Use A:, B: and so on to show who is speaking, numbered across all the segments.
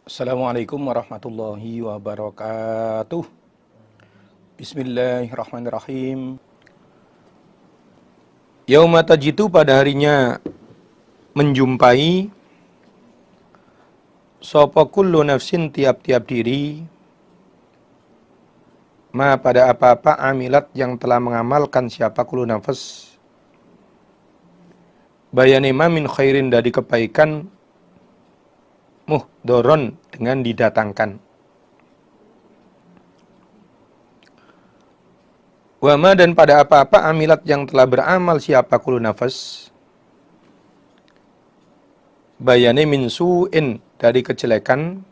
A: Assalamualaikum warahmatullahi wabarakatuh. Bismillahirrahmanirrahim. Yauma tajitu, pada harinya menjumpai sapa kullu nafsin, tiap-tiap diri, ma pada apa-apa, amilat yang telah mengamalkan siapa kullu nafas, bayanima min khairin, dari kebaikan, muhdoron, dengan didatangkan. Wama, dan pada apa-apa, amilat yang telah beramal siapa kullu nafas, bayane min su'in, dari kejelekan,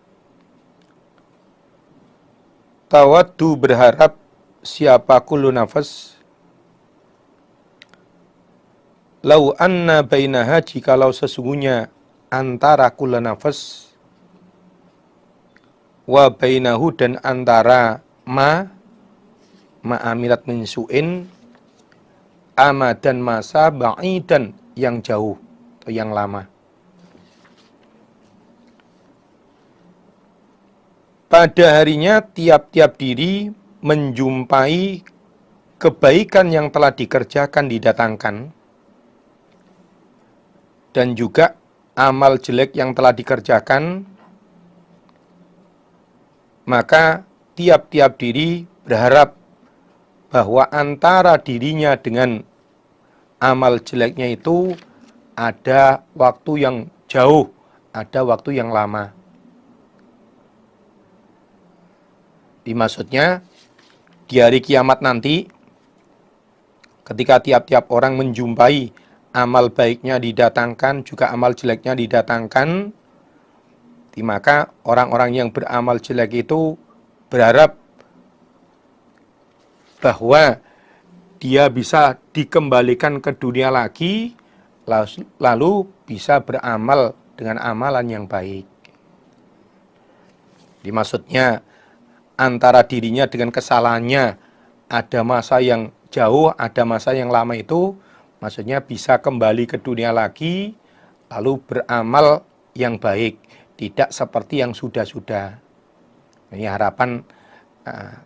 A: tawaddu, berharap siapa kullu nafas, lau anna bainaha, jikalau sesungguhnya antara kullu nafas, wa bainahu, dan antara amilat min su'in, amadan, masa, ba'idan, yang jauh atau yang lama. Pada harinya tiap-tiap diri menjumpai kebaikan yang telah dikerjakan didatangkan, dan juga amal jelek yang telah dikerjakan, maka tiap-tiap diri berharap bahwa antara dirinya dengan amal jeleknya itu ada waktu yang jauh, ada waktu yang lama. Maksudnya, di hari kiamat nanti, ketika tiap-tiap orang menjumpai amal baiknya didatangkan, juga amal jeleknya didatangkan, maka orang-orang yang beramal jelek itu berharap bahwa dia bisa dikembalikan ke dunia lagi, lalu bisa beramal dengan amalan yang baik. Maksudnya, antara dirinya dengan kesalahannya ada masa yang jauh, ada masa yang lama, itu maksudnya bisa kembali ke dunia lagi, lalu beramal yang baik, tidak seperti yang sudah-sudah. Ini harapan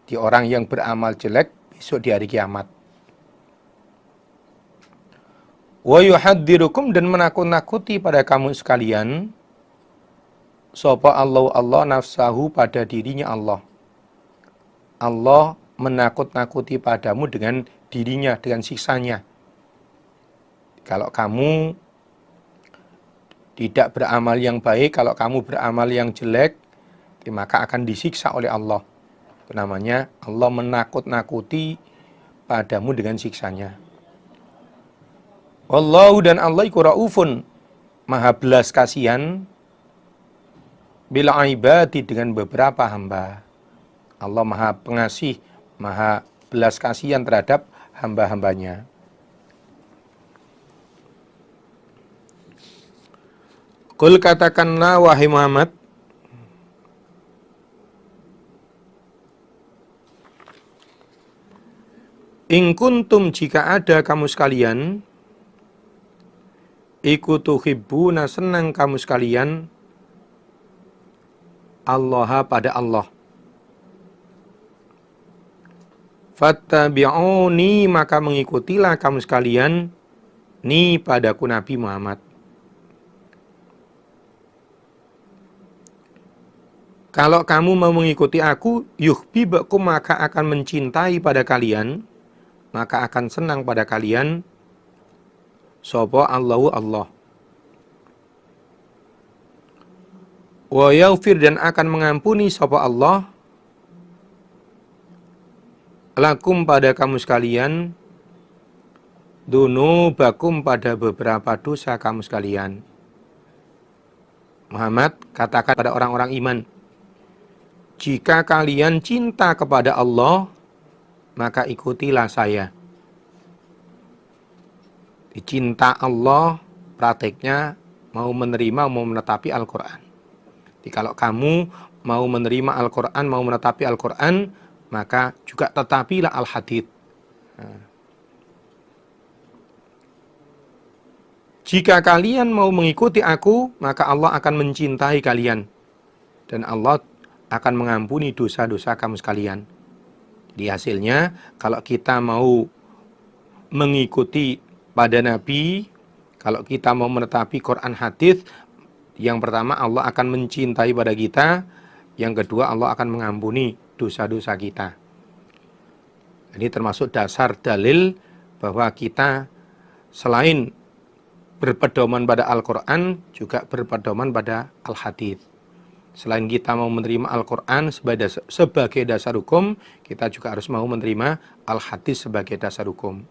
A: di orang yang beramal jelek besok di hari kiamat. Wa yuhadzirukum, dan menakut-nakuti pada kamu sekalian, sapa Allah nafsahu, pada dirinya Allah. Allah menakut-nakuti padamu dengan dirinya, dengan siksanya. Kalau kamu tidak beramal yang baik, kalau kamu beramal yang jelek, maka akan disiksa oleh Allah. Itu namanya Allah menakut-nakuti padamu dengan siksanya. Wallahu, dan Allah iku raufun, maha belas kasihan, bil ibadi, dengan beberapa hamba. Allah maha pengasih, maha belas kasihan terhadap hamba-hambanya. Qul, katakanlah wahai Muhammad, in kuntum, jika ada kamu sekalian, iku tuhibbuna, senang kamu sekalian, Allah, pada Allah, fattabi'uni, maka mengikutilah kamu sekalian, ni, padaku Nabi Muhammad. Kalau kamu mau mengikuti aku, yuhibbukum, maka akan mencintai pada kalian, maka akan senang pada kalian, sapa Allahu, Allah. Wa yaghfir, dan akan mengampuni sapa Allah, lakum, pada kamu sekalian, dunubakum, pada beberapa dosa kamu sekalian. Muhammad, katakan pada orang-orang iman, jika kalian cinta kepada Allah, maka ikutilah saya. Cinta Allah, prakteknya mau menerima, mau menetapi Al-Quran. Jadi kalau kamu mau menerima Al-Quran, mau menetapi Al-Quran, maka juga tetapilah Al-Hadith. Jika kalian mau mengikuti aku, maka Allah akan mencintai kalian. dan Allah akan mengampuni dosa-dosa kamu sekalian. Di hasilnya, kalau kita mau mengikuti pada Nabi, kalau kita mau menetapi Quran hadis, yang pertama Allah akan mencintai pada kita, yang kedua Allah akan mengampuni dosa-dosa kita. Ini termasuk dasar dalil bahwa kita selain berpedoman pada Al-Quran, juga berpedoman pada Al-Hadis. Selain kita mau menerima Al-Quran sebagai dasar hukum, kita juga harus mau menerima Al-Hadis sebagai dasar hukum.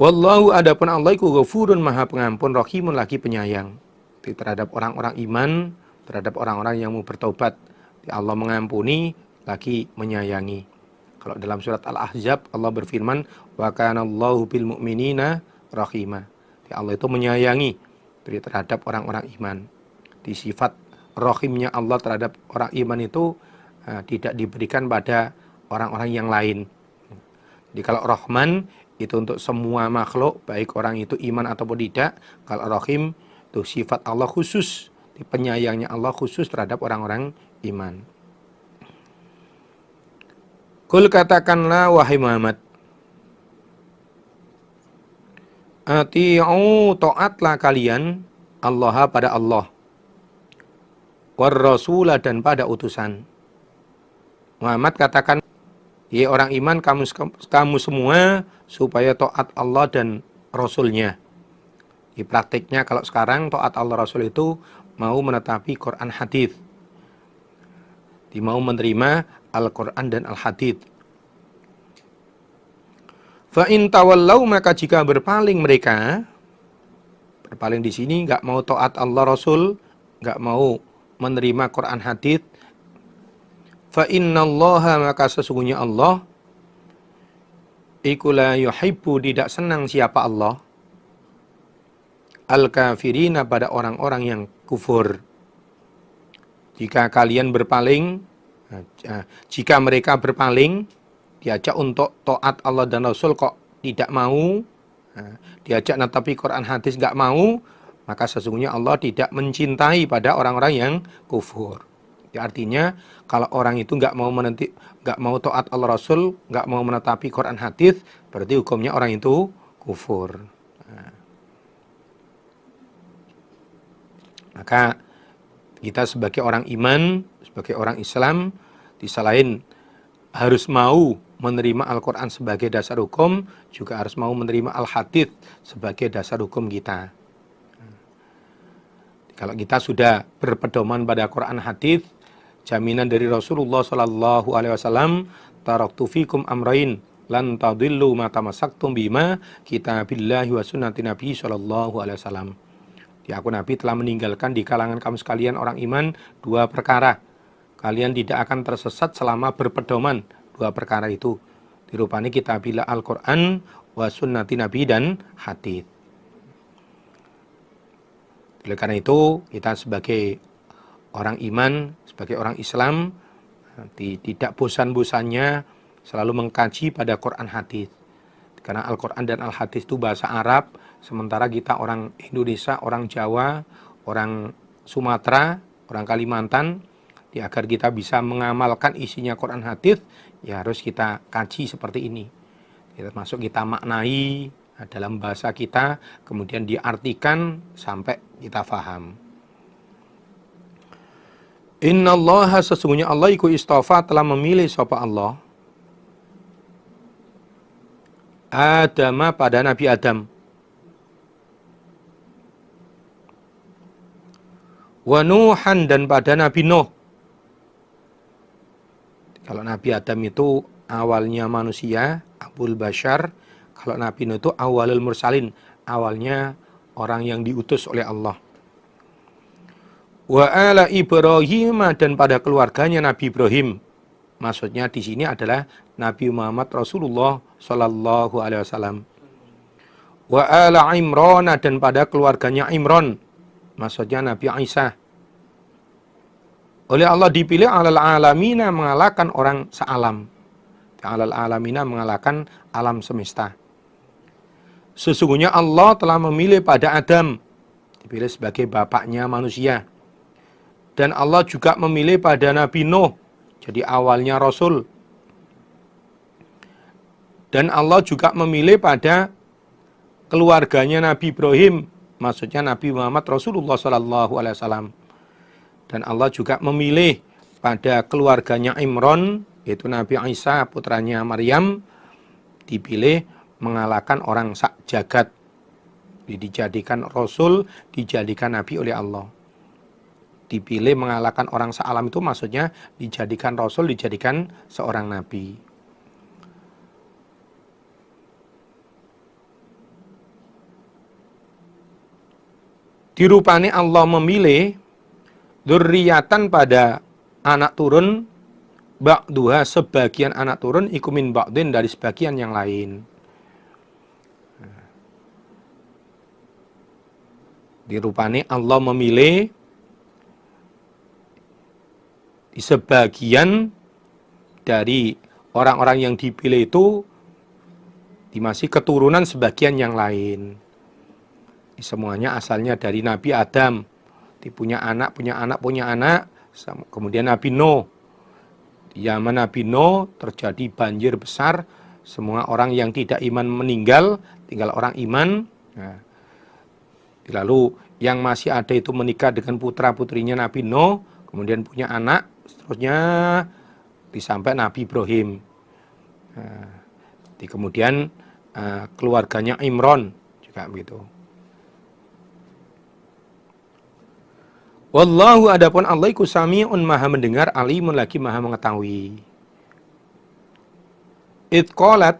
A: Wallahu adapun Allah iku ghafurun maha pengampun, rahimun lagi penyayang. Terhadap orang-orang iman, terhadap orang-orang yang mau bertobat, Allah mengampuni lagi menyayangi. Kalau dalam surat Al-Ahzab Allah berfirman, wa kanallahu bil mu'minina rahima. Allah itu menyayangi terhadap orang-orang iman. Di sifat rahimnya Allah terhadap orang iman itu tidak diberikan pada orang-orang yang lain. Jadi kalau Rahman itu untuk semua makhluk, baik orang itu iman ataupun tidak. Kalau Rahim itu sifat Allah khusus, penyayangnya Allah khusus terhadap orang-orang iman. Qul katakanlah wahai Muhammad, ati'u ta'atlah kalian Allah pada Allah, war rasulah dan pada utusan. Muhammad katakan, ya orang iman kamu semua supaya taat Allah dan Rasulnya. Di praktiknya kalau sekarang taat Allah Rasul itu mau menetapi Quran hadis, mau menerima Al-Quran dan Al-Hadid. Fa in tawallau, maka jika berpaling mereka, berpaling di sini nggak mau taat Allah Rasul, nggak mau menerima Quran Hadid. Fa innallaha, maka sesungguhnya Allah iku la yuhibbu, tidak senang siapa Allah, al-kafirina, pada orang-orang yang kufur. Jika kalian berpaling, jika mereka berpaling, diajak untuk taat Allah dan Rasul kok tidak mau, diajak netapi Quran hadis nggak mau, maka sesungguhnya Allah tidak mencintai pada orang-orang yang kufur. Ya, artinya kalau orang itu nggak mau taat Allah Rasul, nggak mau menetapi Quran hadis, berarti hukumnya orang itu kufur. Maka kita sebagai orang iman, sebagai orang Islam, di selain harus mau menerima Al-Quran sebagai dasar hukum, juga harus mau menerima Al-Hadith sebagai dasar hukum kita. Kalau kita sudah berpedoman pada Quran Hadith, jaminan dari Rasulullah SAW, taraktu fikum amrain lan tadillu ma tamassaktum bima kitabillahi wa sunnati Nabi SAW. Aku Nabi telah meninggalkan di kalangan kamu sekalian orang iman dua perkara. Kalian tidak akan tersesat selama berpedoman dua perkara itu. Dirupani kitabillah Al-Quran wa sunnati Nabi dan hadits. Oleh karena itu, kita sebagai orang iman, sebagai orang Islam, tidak bosan-bosannya selalu mengkaji pada Quran hadits. Karena Al-Quran dan Al-Hadits itu bahasa Arab, sementara kita orang Indonesia, orang Jawa, orang Sumatera, orang Kalimantan, agar kita bisa mengamalkan isinya Quran Hadits, ya harus kita kaji seperti ini. Termasuk kita maknai dalam bahasa kita, kemudian diartikan sampai kita faham. Innallaha, sesungguhnya Allah iku istafa, telah memilih sapa Allah Adama, pada Nabi Adam, wa Nuhan, dan pada Nabi Nuh. Kalau Nabi Adam itu awalnya manusia, Abul Bashar. Kalau Nabi Nuh itu awalul mursalin, awalnya orang yang diutus oleh Allah. Wa ala Ibrahim, dan pada keluarganya Nabi Ibrahim. Maksudnya di sini adalah Nabi Muhammad Rasulullah Sallallahu Alaihi Wasallam. Wa ala Imran, dan pada keluarganya Imran. Maksudnya Nabi Isa. Oleh Allah dipilih alal alamina, mengalahkan orang sealam. Alal alamina, mengalahkan alam semesta. Sesungguhnya Allah telah memilih pada Adam, dipilih sebagai bapaknya manusia. Dan Allah juga memilih pada Nabi Nuh, jadi awalnya Rasul. Dan Allah juga memilih pada keluarganya Nabi Ibrahim, maksudnya Nabi Muhammad Rasulullah SAW. Dan Allah juga memilih pada keluarganya Imran, yaitu Nabi Isa putranya Maryam, dipilih mengalahkan orang sak jagat. Dijadikan Rasul, dijadikan Nabi oleh Allah. Dipilih mengalahkan orang sealam itu maksudnya dijadikan Rasul, dijadikan seorang Nabi. Dirupani Allah memilih dzurriyatan pada anak turun, ba'duha sebagian anak turun, iku min ba'din dari sebagian yang lain. Dirupani Allah memilih di sebagian dari orang-orang yang dipilih itu masih keturunan sebagian yang lain. Semuanya asalnya dari Nabi Adam. Punya anak, kemudian Nabi Nuh. Di zaman Nabi Nuh terjadi banjir besar, semua orang yang tidak iman meninggal, tinggal orang iman. Nah, lalu yang masih ada itu menikah dengan putra-putrinya Nabi Nuh, kemudian punya anak, seterusnya sampai Nabi Ibrahim. Nah, kemudian keluarganya Imran juga begitu. Wallahu adapun Allah iku sami'un maha mendengar, alimun lagi maha mengetahui. Idqalat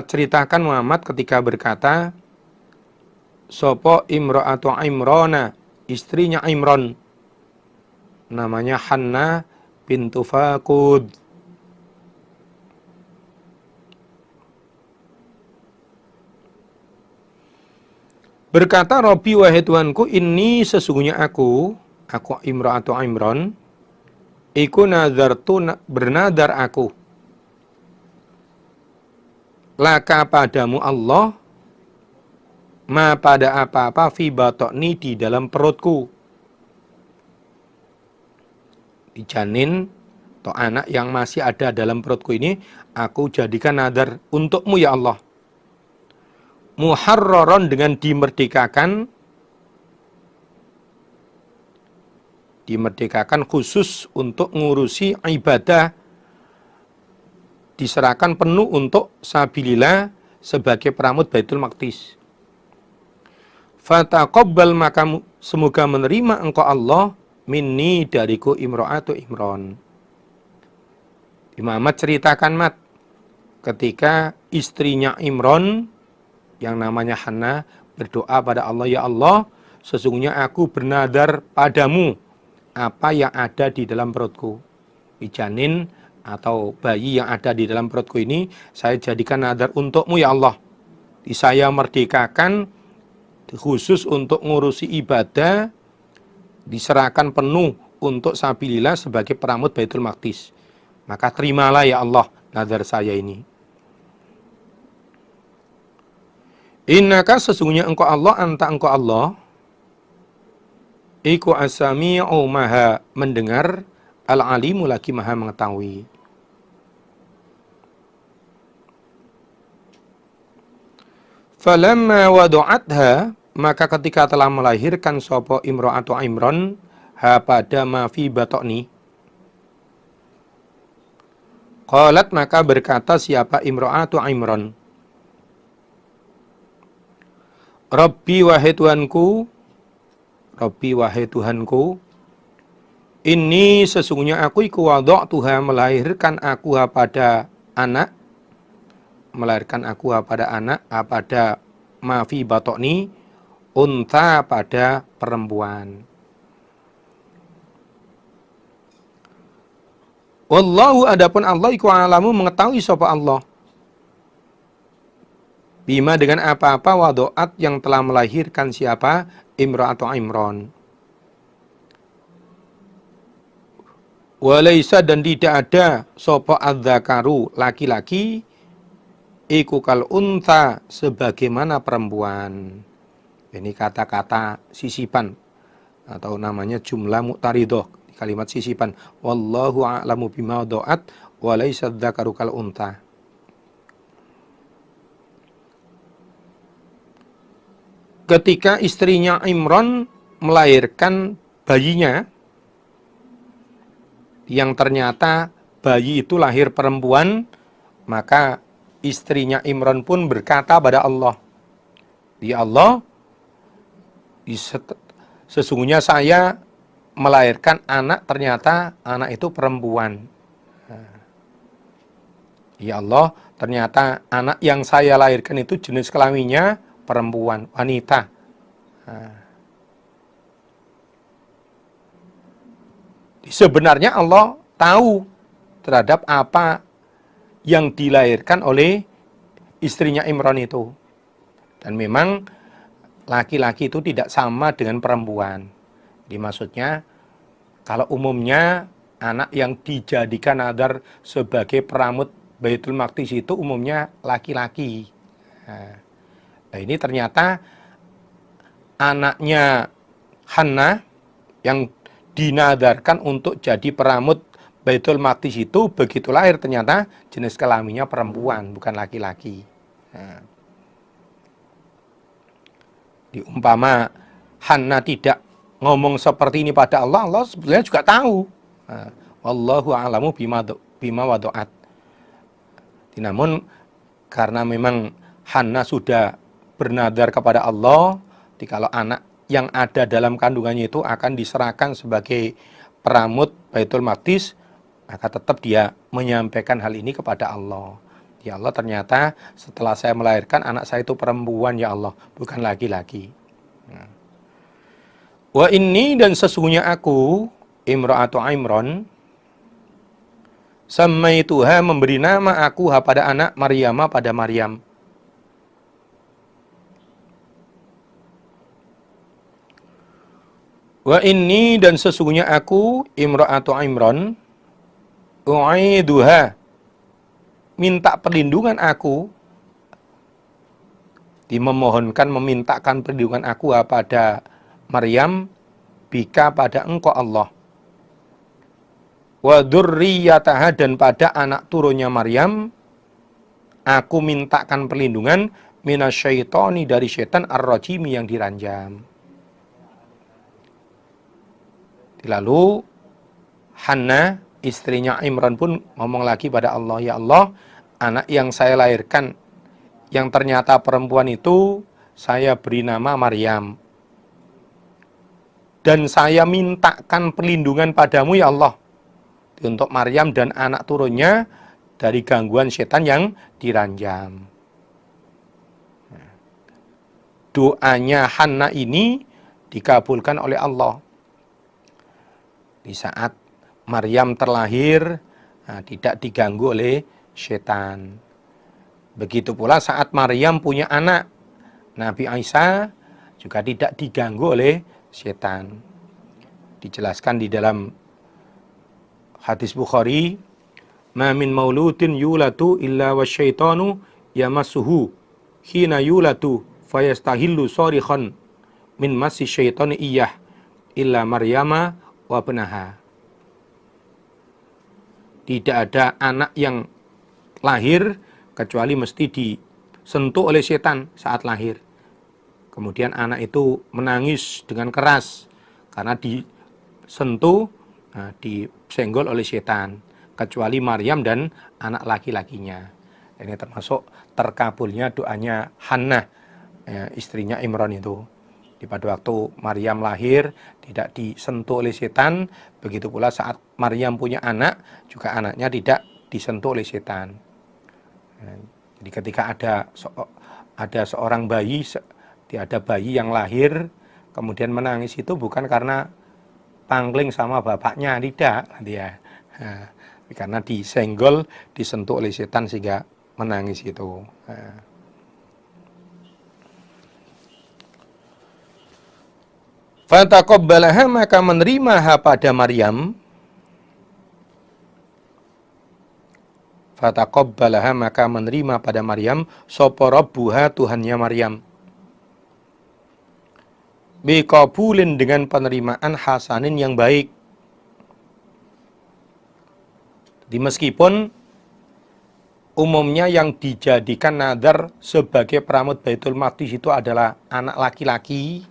A: ceritakan Muhammad ketika berkata, sopo imra'atu Imrana, istrinya Imran, namanya Hanna bintu Fakud. Berkata Rabbi wahai Tuhanku, ini sesungguhnya aku imra'atu Imran, iku nazartu bernadar aku, laka padamu Allah, ma pada apa-apa fi batokni di dalam perutku. Di janin atau anak yang masih ada dalam perutku ini, aku jadikan nadar untukmu ya Allah. Muharraron dengan dimerdekakan khusus untuk ngurusi ibadah, diserahkan penuh untuk sabilillah sebagai peramut Baitul Maqdis. Fataqabbal maka semoga menerima engkau Allah minni dariku imra'atu Imran. Muhammad ceritakan Mat ketika istrinya Imran yang namanya Hanna berdoa pada Allah, ya Allah, sesungguhnya aku bernadar padamu apa yang ada di dalam perutku. Di janin atau bayi yang ada di dalam perutku ini, saya jadikan nadar untukmu ya Allah. Saya merdekakan khusus untuk ngurusi ibadah, diserahkan penuh untuk sabilillah sebagai peramut Baitul Maqdis. Maka terimalah ya Allah nadar saya ini. Innaka sesungguhnya engkau Allah, anta engkau Allah, iku as-sami'u maha mendengar, al-alimu lagi maha mengetahui. Falamma wadu'atha, maka ketika telah melahirkan sapa imra'atu Imran, ha pada ma fi batokni, qalat maka berkata siapa imra'atu Imran, Rabbi wahai Tuhanku, ini sesungguhnya aku iku wada'tuha melahirkan aku pada anak, pada mafi batokni, unta pada perempuan. Wallahu adapun Allah iku alamu mengetahui sapa Allah. Bima dengan apa-apa wadu'at yang telah melahirkan siapa imra'atu Imran. Walaysa dan tidak ada sapa adzakaru laki-laki iku kal unta sebagaimana perempuan. Ini kata-kata sisipan atau namanya jumlah mu'taridah, kalimat sisipan. Wallahu a'lamu bima wada'at wa laysa dzakaru kal unta. Ketika istrinya Imran melahirkan bayinya, yang ternyata bayi itu lahir perempuan, maka istrinya Imran pun berkata pada Allah, "Ya Allah, sesungguhnya saya melahirkan anak, ternyata anak itu perempuan. Ya Allah, ternyata anak yang saya lahirkan itu jenis kelaminnya perempuan, wanita." Sebenarnya Allah tahu terhadap apa yang dilahirkan oleh istrinya Imran itu. Dan memang laki-laki itu tidak sama dengan perempuan. Jadi maksudnya, kalau umumnya anak yang dijadikan nazar sebagai peramut Baitul Maqdis itu umumnya laki-laki. Nah, ini ternyata anaknya Hannah yang dinadarkan untuk jadi peramut Baitul Maqdis itu begitu lahir ternyata jenis kelaminnya perempuan, bukan laki-laki. Diumpama Hannah tidak ngomong seperti ini pada Allah, Allah sebenarnya juga tahu. Wallahu a'lamu bima wada'at. Namun karena memang Hannah sudah bernadar kepada Allah, kalau anak yang ada dalam kandungannya itu akan diserahkan sebagai peramut Baitul Maqdis, maka tetap dia menyampaikan hal ini kepada Allah. Ya Allah, ternyata setelah saya melahirkan anak saya itu perempuan, ya Allah, bukan laki-laki. Wa inni, dan sesungguhnya aku, Imra'atu Imran, samaituha, memberi nama aku pada anak Maryam, pada Maryam. Wa inni, dan sesungguhnya aku, Imra'atu Imran, u'iduha, minta perlindungan aku, memohonkan, memintakan perlindungan aku pada Maryam, bika, pada engkau Allah. Wa dzurriyyataha, dan pada anak turunnya Maryam, aku mintakan perlindungan minasyaitoni, dari setan ar-rajimi, yang diranjam. Lalu Hannah, istrinya Imran pun ngomong lagi pada Allah, ya Allah, anak yang saya lahirkan yang ternyata perempuan itu saya beri nama Maryam. Dan saya mintakan perlindungan padamu, ya Allah, untuk Maryam dan anak turunnya dari gangguan setan yang diranjam. Doanya Hannah ini dikabulkan oleh Allah. Di saat Maryam terlahir, tidak diganggu oleh setan. Begitu pula saat Maryam punya anak, Nabi Isa juga tidak diganggu oleh setan. Dijelaskan di dalam hadis Bukhari, "Ma min mauludin yulatu illa wasyaitanu yamassuhu hina yulatu fayastahillu sorikhan min massi syaitani iyah illa Maryama wa benaha." Tidak ada anak yang lahir kecuali mesti disentuh oleh setan saat lahir. Kemudian anak itu menangis dengan keras karena disentuh, disenggol oleh setan, kecuali Maryam dan anak laki-lakinya. Ini termasuk terkabulnya doanya Hannah, istrinya Imran itu. Pada waktu Maryam lahir tidak disentuh oleh setan, begitu pula saat Maryam punya anak juga anaknya tidak disentuh oleh setan. Jadi ketika ada seorang bayi, ada bayi yang lahir kemudian menangis, itu bukan karena pangling sama bapaknya, tidak, dia karena disenggol, disentuh oleh setan sehingga menangis itu. Fataqabbalaha, maka menerimaha pada Maryam. Fataqabbalaha, maka menerima pada Maryam sapa rabbuha, Tuhannya Maryam. biqabulin dengan penerimaan hasanin yang baik. Jadi meskipun umumnya yang dijadikan nadar sebagai peramut Baitul Maqdis itu adalah anak laki-laki,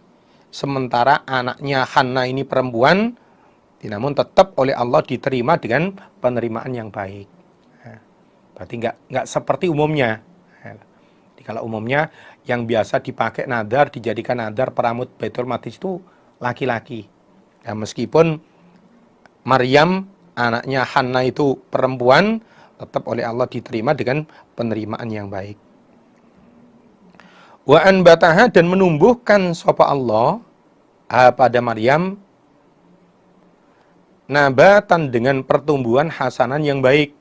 A: sementara anaknya Hanna ini perempuan, namun tetap oleh Allah diterima dengan penerimaan yang baik. Nah, berarti nggak seperti umumnya. Jadi kalau umumnya yang biasa dipakai nadar, dijadikan nadar peramut Baitul Maqdis itu laki-laki. Ya, meskipun Maryam anaknya Hanna itu perempuan, tetap oleh Allah diterima dengan penerimaan yang baik. Wa anbataha, dan menumbuhkan sapa Allah pada Maryam nabatan dengan pertumbuhan hasanan yang baik.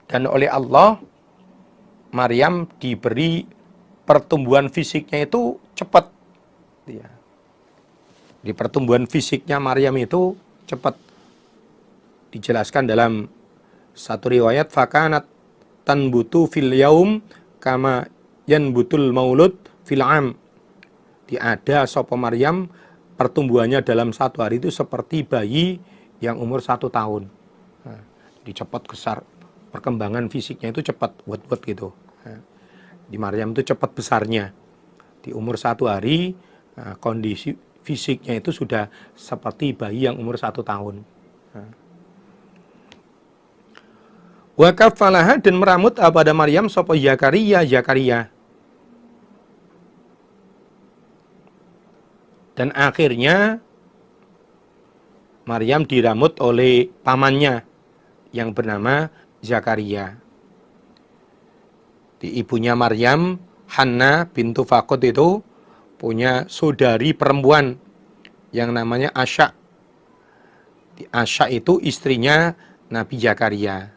A: Dan oleh Allah Maryam diberi pertumbuhan fisiknya itu cepat. Di pertumbuhan fisiknya Maryam itu cepat. Dijelaskan dalam satu riwayat, fakanat tanbutu fil yaum kama yanbutul maulud fil am. Ada sapa Maryam pertumbuhannya dalam satu hari itu seperti bayi yang umur 1 tahun. Nah, jadi cepat besar, perkembangan fisiknya itu cepat, buat gitu. Nah, di Maryam itu cepat besarnya. Di umur 1 hari, nah, kondisi fisiknya itu sudah seperti bayi yang umur 1 tahun. Nah. Wa kafalaha, dan meramut pada Maryam sapa Zakaria. Dan akhirnya Maryam diramut oleh pamannya yang bernama Zakaria. Di ibunya Maryam, Hanna bintu Fakut itu punya saudari perempuan yang namanya Asya. Asya itu istrinya Nabi Zakaria.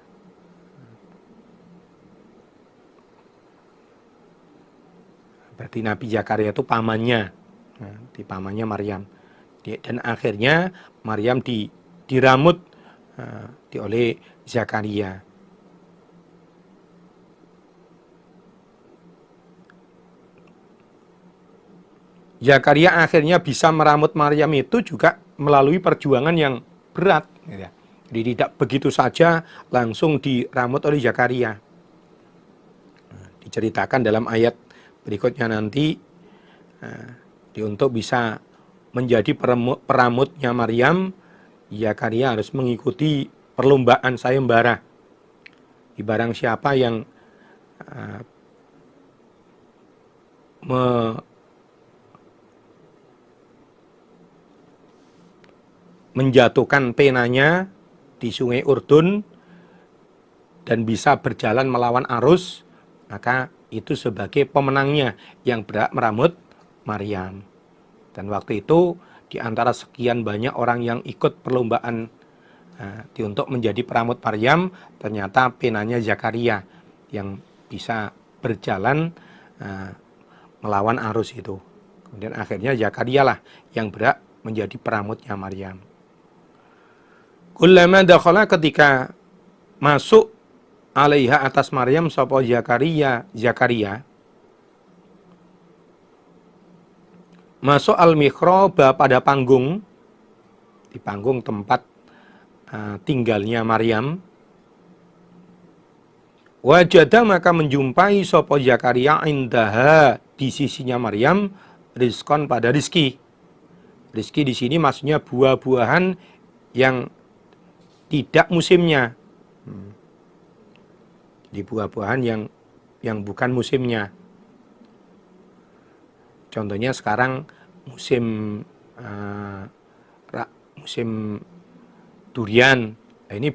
A: Berarti Nabi Zakaria itu pamannya. Nah, di pamannya Maryam. Dan akhirnya Maryam diramut oleh Zakaria. Zakaria akhirnya bisa meramut Maryam itu juga melalui perjuangan yang berat. Jadi tidak begitu saja langsung diramut oleh Zakaria. Diceritakan dalam ayat berikutnya nanti, untuk bisa menjadi peramutnya Maryam, Zakaria harus mengikuti perlombaan sayembara. Barang siapa yang menjatuhkan penanya di sungai Urdun dan bisa berjalan melawan arus, maka itu sebagai pemenangnya yang berhak meramut Maryam. Dan waktu itu di antara sekian banyak orang yang ikut perlombaan untuk menjadi peramut Maryam, ternyata penanya Zakaria yang bisa berjalan melawan arus itu. Kemudian akhirnya Zakaria lah yang berhak menjadi peramutnya Maryam. Kullama dakhala, ketika masuk alaiha atas Maryam sapa Zakaria masuk al-mihrab pada panggung, di panggung tempat tinggalnya Maryam. Wajada, maka menjumpai sapa Zakaria indaha, di sisinya Maryam, rizqan, pada rizki. Rizki di sini maksudnya buah-buahan yang tidak musimnya. Di buah-buahan yang bukan musimnya. Contohnya sekarang musim durian. Nah, ini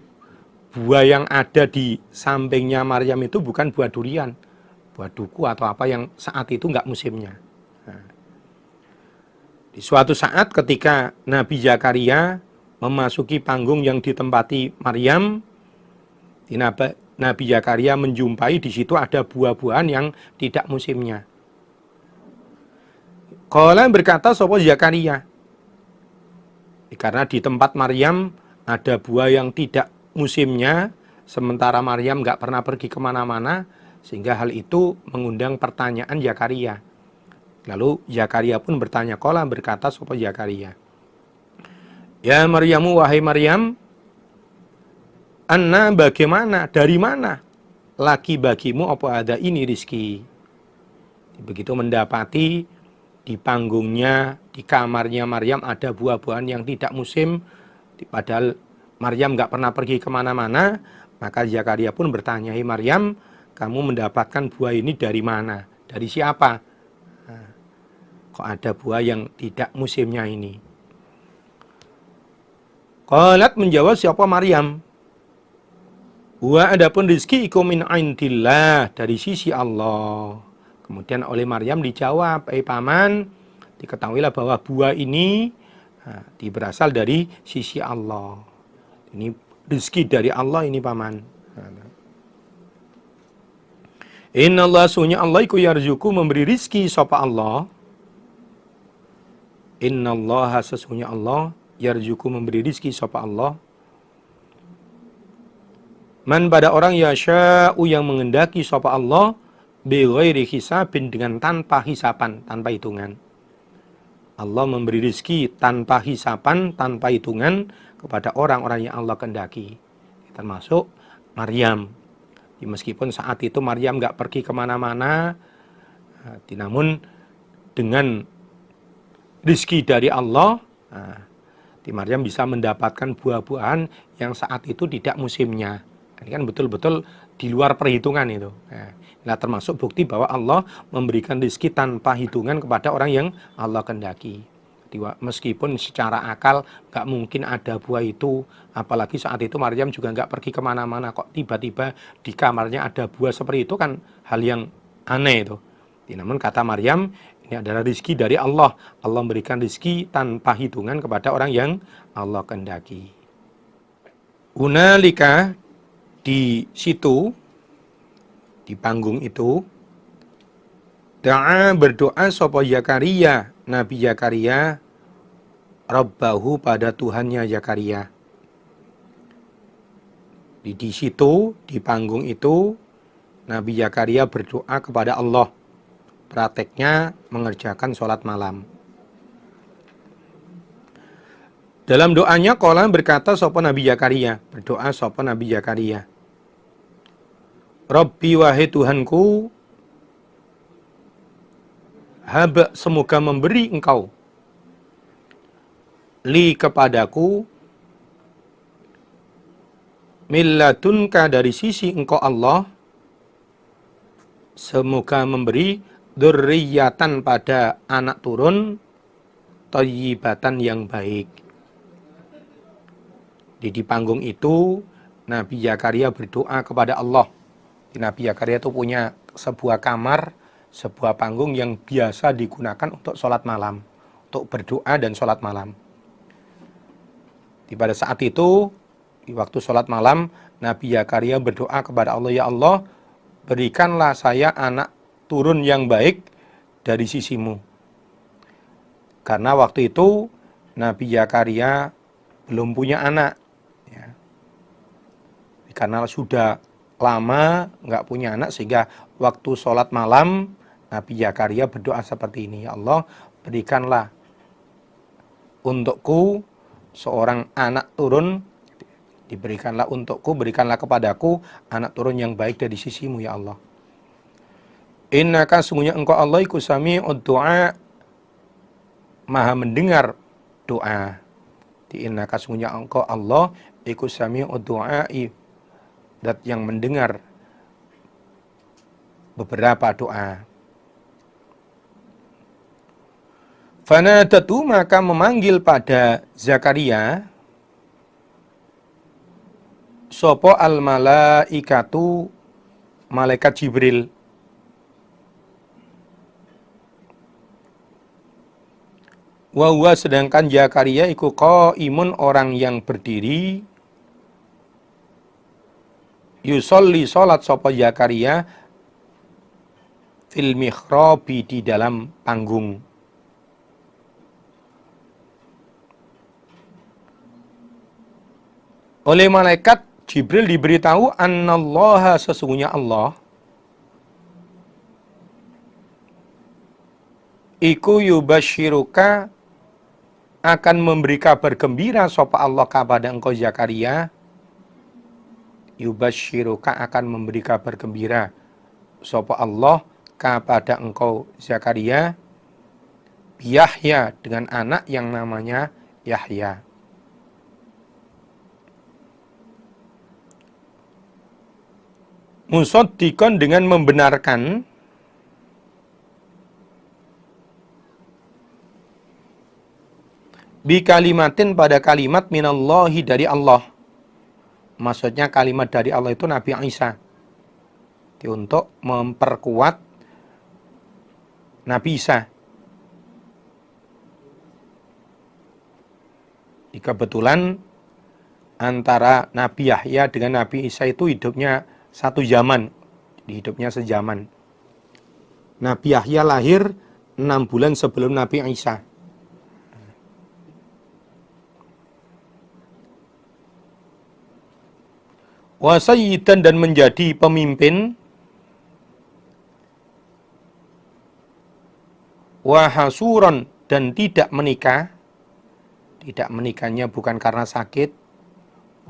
A: buah yang ada di sampingnya Maryam itu bukan buah durian, buah duku atau apa yang saat itu nggak musimnya. Nah, di suatu saat ketika Nabi Zakaria memasuki panggung yang ditempati Maryam, Nabi Zakaria menjumpai di situ ada buah-buahan yang tidak musimnya. Qala, berkata sapa Zakaria, karena di tempat Maryam ada buah yang tidak musimnya, sementara Maryam nggak pernah pergi kemana-mana, sehingga hal itu mengundang pertanyaan Zakaria. Lalu Zakaria pun bertanya, qala berkata sapa Zakaria, ya Maryamu, wahai Maryam, anna bagaimana, dari mana laki bagimu apa ada ini rizki. Begitu mendapati di panggungnya, di kamarnya Maryam ada buah-buahan yang tidak musim, padahal Maryam nggak pernah pergi kemana-mana, maka Zakaria pun bertanya, hei Maryam, kamu mendapatkan buah ini dari mana? Dari siapa? Nah, kok ada buah yang tidak musimnya ini? Qalat menjawab siapa Maryam? Wa adapun rizki iku min indillah, dari sisi Allah. Kemudian oleh Maryam dijawab, paman, diketahuilah bahwa buah ini berasal dari sisi Allah. Ini rizki dari Allah ini paman. Inna Allah sunya Allah iku yarzuku, memberi rizki sapa Allah. Inna Allah sesungguhnya Allah yarzuku, memberi rizki sapa Allah. Man pada orang yasha'u, yang mengendaki sapa Allah, bi ghairi hisabin, dengan tanpa hisapan, tanpa hitungan. Allah memberi rizki tanpa hisapan, tanpa hitungan kepada orang-orang yang Allah kehendaki. Termasuk Maryam. Meskipun saat itu Maryam nggak pergi kemana-mana, namun dengan rizki dari Allah, Maryam bisa mendapatkan buah-buahan yang saat itu tidak musimnya. Ini kan betul-betul di luar perhitungan itu. Nah, termasuk bukti bahwa Allah memberikan rizki tanpa hitungan kepada orang yang Allah kehendaki. Meskipun secara akal nggak mungkin ada buah itu, apalagi saat itu Maryam juga nggak pergi kemana-mana, kok tiba-tiba di kamarnya ada buah seperti itu, kan hal yang aneh itu. Namun kata Maryam, ini adalah rizki dari Allah. Allah memberikan rizki tanpa hitungan kepada orang yang Allah kehendaki. Hunalika, di situ, di panggung itu, da'a, berdoa sapa Zakaria, Nabi Zakaria, Rabbahu, pada Tuhannya Zakaria. Di situ, di panggung itu, Nabi Zakaria berdoa kepada Allah. Prakteknya mengerjakan sholat malam. Dalam doanya qala berkata sapa Nabi Zakaria, berdoa sapa Nabi Zakaria, Rabbi, wahai Tuhanku, haba, semoga memberi engkau, li, kepadaku, milladunka, dari sisi engkau Allah, semoga memberi dzurriyyatan, pada anak turun, thayyibatan, yang baik. Di panggung itu Nabi Zakaria berdoa kepada Allah. Nabi Zakaria itu punya sebuah kamar, sebuah panggung yang biasa digunakan untuk sholat malam, untuk berdoa dan sholat malam. Pada saat itu, di waktu sholat malam, Nabi Zakaria berdoa kepada Allah, ya Allah, berikanlah saya anak turun yang baik dari sisimu. Karena waktu itu Nabi Zakaria belum punya anak, ya. Karena sudah lama nggak punya anak, sehingga waktu sholat malam Nabi Zakaria berdoa seperti ini, ya Allah, berikanlah untukku seorang anak turun, diberikanlah untukku, berikanlah kepadaku anak turun yang baik dari sisimu, ya Allah. Innaka, sungguhnya engkau Allah, iku sami'ud du'a, maha mendengar doa. Innaka, sungguhnya engkau Allah, iku sami'ud du'ai, dat yang mendengar beberapa doa. Fanadatu, maka memanggil pada Zakaria sopo al malaikatu, malaikat Jibril. Wa huwa, sedangkan Zakaria iku qaimun, orang yang berdiri, yusolli, sholat sopo Zakaria, fil mikhrabi, di dalam panggung. Oleh malaikat Jibril diberitahu, annallaha, sesungguhnya Allah, iku yubasyiruka akan memberi kabar gembira sapa Allah kepada engkau Zakaria. Yubasyiruka akan memberi kabar gembira sapa Allah kepada engkau Zakaria Yahya dengan anak yang namanya Yahya. Musaddiqan dengan membenarkan bi kalimatin pada kalimat minallahi dari Allah. Maksudnya kalimat dari Allah itu Nabi Isa. Untuk memperkuat Nabi Isa. Kebetulan antara Nabi Yahya dengan Nabi Isa itu hidupnya satu zaman, hidupnya sejaman. Nabi Yahya lahir 6 bulan sebelum Nabi Isa. Wa sayyidan dan menjadi pemimpin, wa hasuron dan tidak menikah. Tidak menikahnya bukan karena sakit,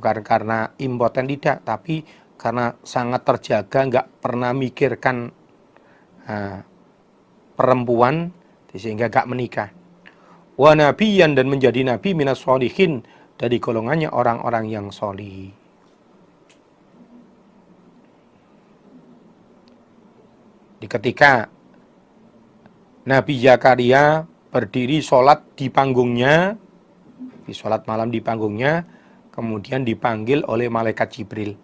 A: bukan karena impoten, tidak, tapi karena sangat terjaga, nggak pernah mikirkan perempuan, sehingga nggak menikah. Wa nabiyan dan menjadi nabi minas sholihin dari golongannya orang-orang yang sholih. Di ketika Nabi Zakaria berdiri sholat di panggungnya, di sholat malam di panggungnya, kemudian dipanggil oleh malaikat Jibril.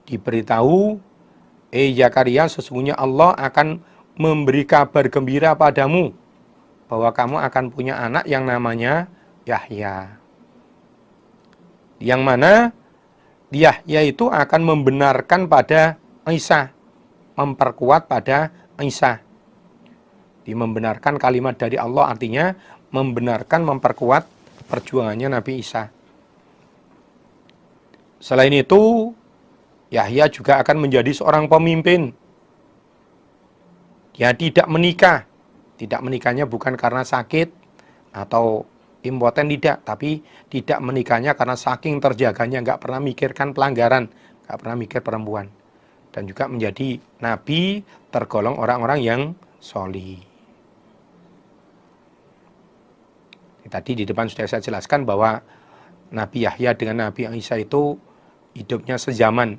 A: Diberitahu, Zakaria, sesungguhnya Allah akan memberi kabar gembira padamu bahwa kamu akan punya anak yang namanya Yahya. Yang mana Yahya itu akan membenarkan pada Isa, memperkuat pada Isa. Membenarkan kalimat dari Allah artinya membenarkan, memperkuat perjuangannya Nabi Isa. Selain itu, Yahya juga akan menjadi seorang pemimpin. Dia tidak menikah. Tidak menikahnya bukan karena sakit atau impoten, tidak. Tapi tidak menikahnya karena saking terjaganya, nggak pernah mikirkan pelanggaran, nggak pernah mikir perempuan. Dan juga menjadi nabi tergolong orang-orang yang sholih. Tadi di depan sudah saya jelaskan bahwa Nabi Yahya dengan Nabi Isa itu hidupnya sejaman.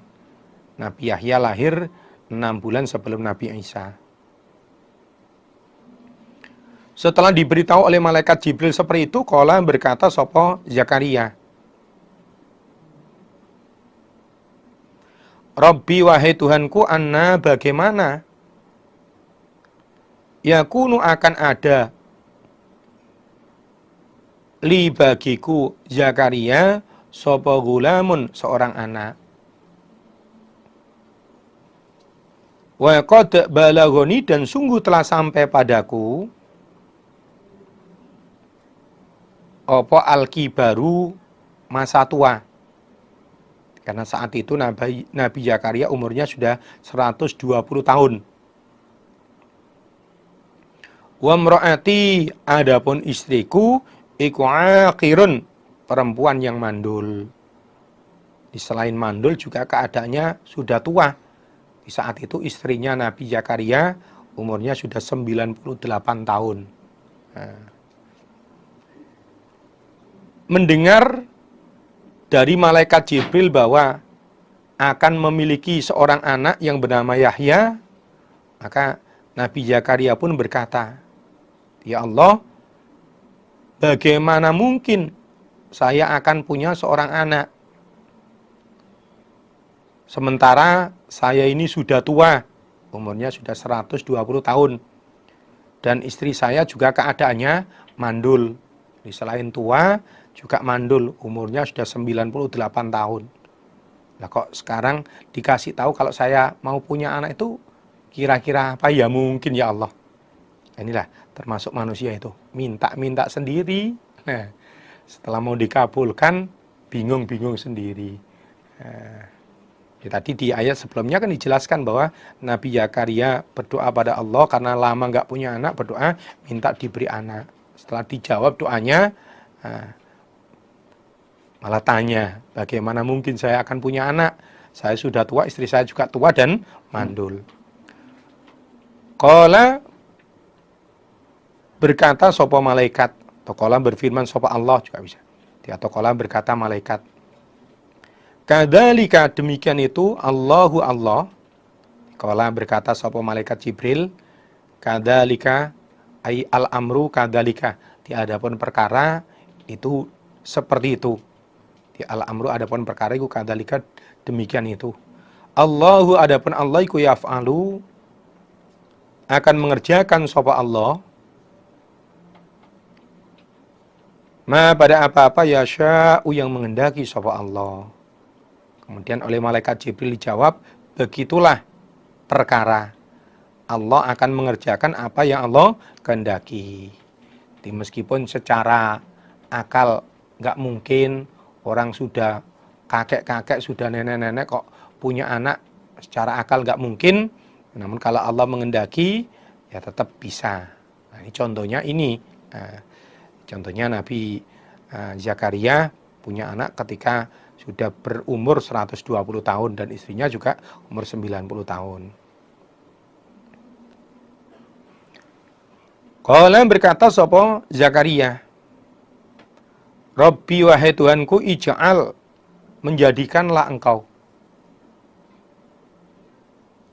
A: Nabi Yahya lahir 6 bulan sebelum Nabi Isa. Setelah diberitahu oleh malaikat Jibril seperti itu, qala berkata sapa Zakaria, Rabbi wahai Tuhanku, anna bagaimana yakunu akan ada li bagiku Zakaria sapa gulamun seorang anak. Wa qad balagoni dan sungguh telah sampai padaku apa al-kibaru masa tua. Karena saat itu Nabi Zakaria umurnya sudah 120 tahun. Wa mraati adapun istriku iku akhirun perempuan yang mandul. Selain mandul juga keadaannya sudah tua. Di saat itu istrinya Nabi Zakaria umurnya sudah 98 tahun. Mendengar dari malaikat Jibril bahwa akan memiliki seorang anak yang bernama Yahya, maka Nabi Zakaria pun berkata, Ya Allah, bagaimana mungkin saya akan punya seorang anak? Sementara saya ini sudah tua, umurnya sudah 120 tahun. Dan istri saya juga keadaannya mandul. Selain tua, juga mandul, umurnya sudah 98 tahun. Nah kok sekarang dikasih tahu kalau saya mau punya anak itu, kira-kira apa ya mungkin ya Allah? Inilah termasuk manusia itu, minta-minta sendiri. Nah, setelah mau dikabulkan, bingung-bingung sendiri. Nah, Ya, tadi di ayat sebelumnya kan dijelaskan bahwa Nabi Zakaria berdoa pada Allah karena lama nggak punya anak, berdoa minta diberi anak. Setelah dijawab doanya, malah tanya, bagaimana mungkin saya akan punya anak? Saya sudah tua, istri saya juga tua dan mandul. Qala berkata sopo malaikat, atau qala berfirman sopo Allah juga bisa. Atau qala berkata malaikat. Kadzalika demikian itu Allahu Allah. Qala berkata sopo malaikat Jibril, kadzalika ai al-amru kadzalika. Di adapun perkara itu seperti itu. Di al-amru adapun perkara itu kadzalika demikian itu. Allahu adapun Allah iku yaf'alu akan mengerjakan sapa Allah ma pada apa-apa yasha'u yang menghendaki sapa Allah. Kemudian oleh malaikat Jibril dijawab, begitulah perkara. Allah akan mengerjakan apa yang Allah kehendaki. Jadi meskipun secara akal nggak mungkin, orang sudah kakek-kakek, sudah nenek-nenek kok punya anak, secara akal nggak mungkin. Namun kalau Allah mengendaki, ya tetap bisa. Nah, ini contohnya ini. Contohnya Nabi Zakaria punya anak ketika sudah berumur 120 tahun dan istrinya juga umur 90 tahun. Qala berkata sapa Zakaria, Rabbi wahai Tuhanku ij'al menjadikanlah engkau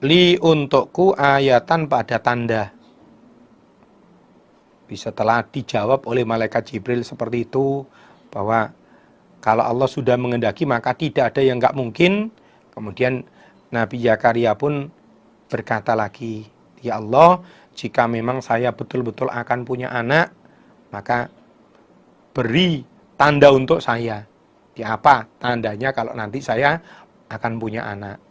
A: li untukku ayatan pada tanda. Setelah dijawab oleh malaikat Jibril seperti itu, bahwa kalau Allah sudah mengendaki maka tidak ada yang nggak mungkin. Kemudian Nabi Zakaria pun berkata lagi, ya Allah, jika memang saya betul-betul akan punya anak, maka beri tanda untuk saya. Ya apa tandanya kalau nanti saya akan punya anak?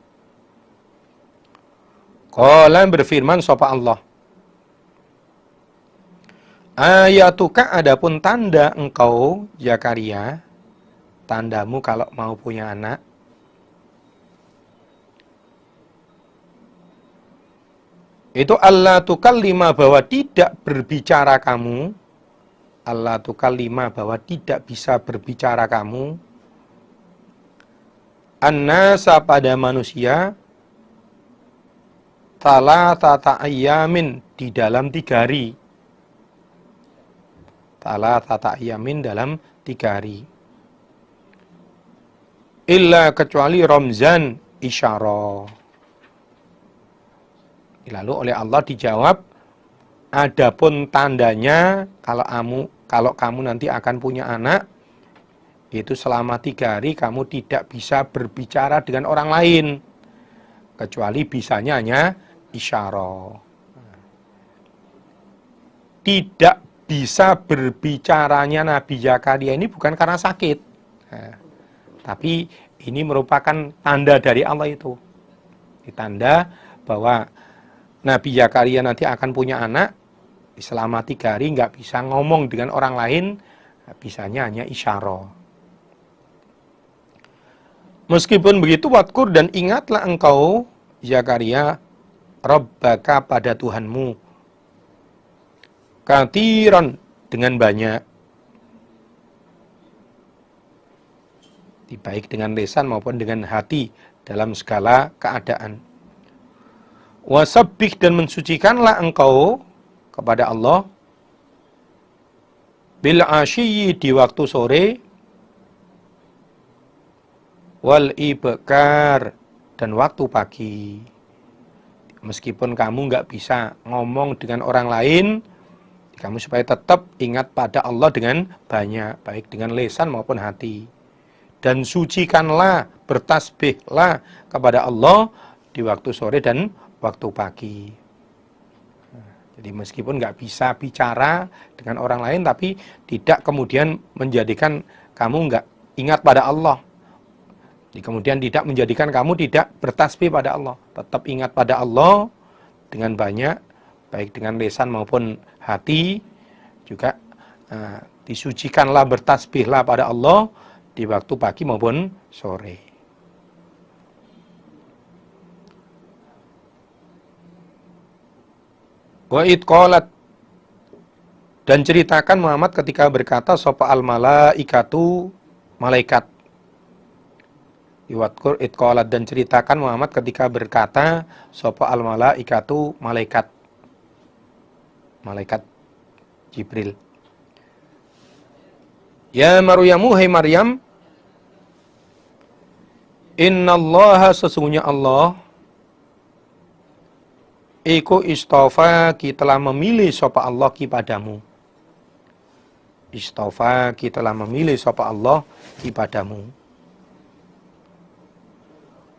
A: Qala berfirman sapa Allah, ayatuka adapun tanda engkau Zakaria, tandamu kalau mau punya anak, itu Allah tukallima bahwa tidak berbicara kamu, Allah tukallima bahwa tidak bisa berbicara kamu, annasa pada manusia, talatata ayyamin di dalam 3 hari. Talatata ayyamin dalam 3 hari. Illa kecuali Ramzan isyarah. Lalu oleh Allah dijawab, adapun tandanya kalau kamu nanti akan punya anak, itu selama 3 hari kamu tidak bisa berbicara dengan orang lain, kecuali bisanya hanya isyarah. Tidak bisa berbicaranya Nabi Zakaria ini bukan karena sakit, tapi ini merupakan tanda dari Allah itu. Tanda bahwa Nabi Zakaria nanti akan punya anak, selama 3 hari nggak bisa ngomong dengan orang lain, bisanya hanya isyarah. Meskipun begitu, wadkur dan ingatlah engkau Zakaria Rabbaka pada Tuhanmu, katsiran dengan banyak, baik dengan lisan maupun dengan hati dalam segala keadaan. Wasabbih dan mensucikanlah engkau kepada Allah bil asyiyi di waktu sore, wal ibkar dan waktu pagi. Meskipun kamu nggak bisa ngomong dengan orang lain, kamu supaya tetap ingat pada Allah dengan banyak, baik dengan lisan maupun hati. Dan sucikanlah, bertasbihlah kepada Allah di waktu sore dan waktu pagi. Jadi meskipun nggak bisa bicara dengan orang lain, tapi tidak kemudian menjadikan kamu nggak ingat pada Allah. Jadi kemudian tidak menjadikan kamu tidak bertasbih pada Allah. Tetap ingat pada Allah dengan banyak, baik dengan lisan maupun hati. Juga disucikanlah, bertasbihlah pada Allah di waktu pagi maupun sore. Wa id qalat, dan ceritakan Muhammad ketika berkata sapa al malaikatu, malaikat. Iwadkur id qalat, dan ceritakan Muhammad ketika berkata sapa al malaikatu, malaikat. Malaikat Jibril. Ya Maryamu, hai Maryam, innallaha, sesungguhnya Allah, iku istofaki, telah memilih sapa Allah ki padamu. Istofaki, telah memilih sapa Allah ki padamu.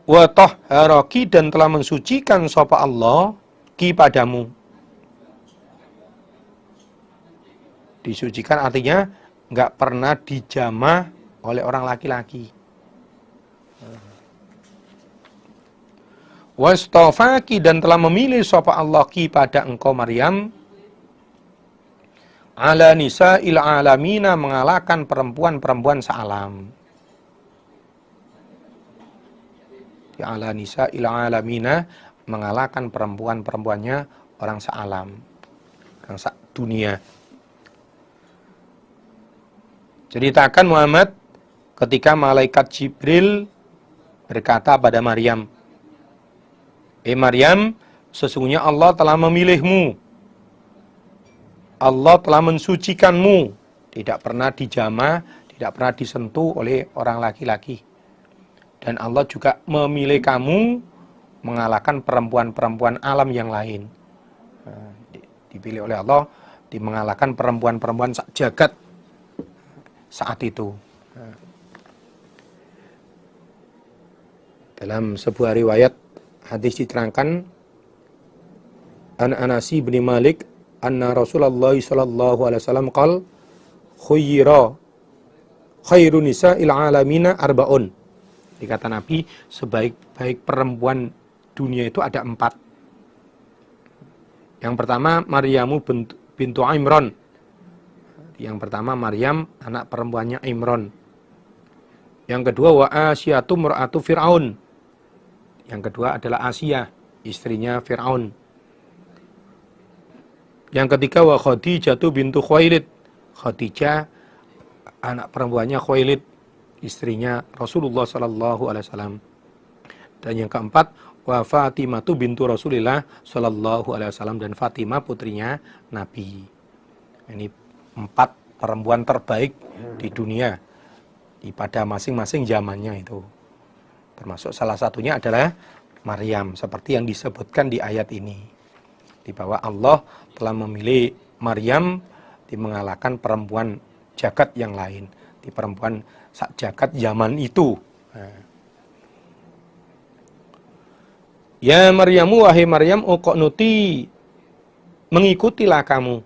A: Wa tahharaki, dan telah mensucikan sapa Allah ki padamu. Disucikan artinya enggak pernah dijamah oleh orang laki-laki. Wastafaki, dan telah memilih sapa Allah ki pada engkau Maryam, ala nisa'il alamina, mengalahkan perempuan-perempuan sealam. Ala nisa'il alamina, mengalahkan perempuan-perempuannya orang sealam, orang dunia. Ceritakan Muhammad ketika malaikat Jibril berkata pada Maryam, Maryam, sesungguhnya Allah telah memilihmu. Allah telah mensucikanmu. Tidak pernah dijamah, tidak pernah disentuh oleh orang laki-laki. Dan Allah juga memilih kamu mengalahkan perempuan-perempuan alam yang lain. Dipilih oleh Allah, mengalahkan perempuan-perempuan jagat saat itu. Dalam sebuah riwayat hadis diterangkan, an Anasi bin Malik anna Rasulullah sallallahu alaihi wasallam qala khairun nisa'il alamina arba'un. Dikata Nabi, sebaik-baik perempuan dunia itu ada 4. Yang pertama Maryamu bintu Imran. Yang pertama Maryam, anak perempuannya Imran. Yang kedua wa Asyatu mar'atu Fir'aun. Yang kedua adalah Asia, istrinya Fir'aun. Yang ketiga wa Khadijatu bintu Khuwailid. Khadijah, anak perempuannya Khuwailid, istrinya Rasulullah sallallahu alaihi wasallam. Dan yang keempat wa Fatimatu bintu Rasulillah sallallahu alaihi wasallam, dan Fatimah putrinya Nabi. Ini 4 perempuan terbaik di dunia pada masing-masing zamannya itu. Termasuk salah satunya adalah Maryam, seperti yang disebutkan di ayat ini. Di bawah Allah telah memilih Maryam mengalahkan perempuan jagat yang lain, di perempuan jagat zaman itu. Ya Maryamu, wahai Maryam, uqnuti, mengikutilah kamu.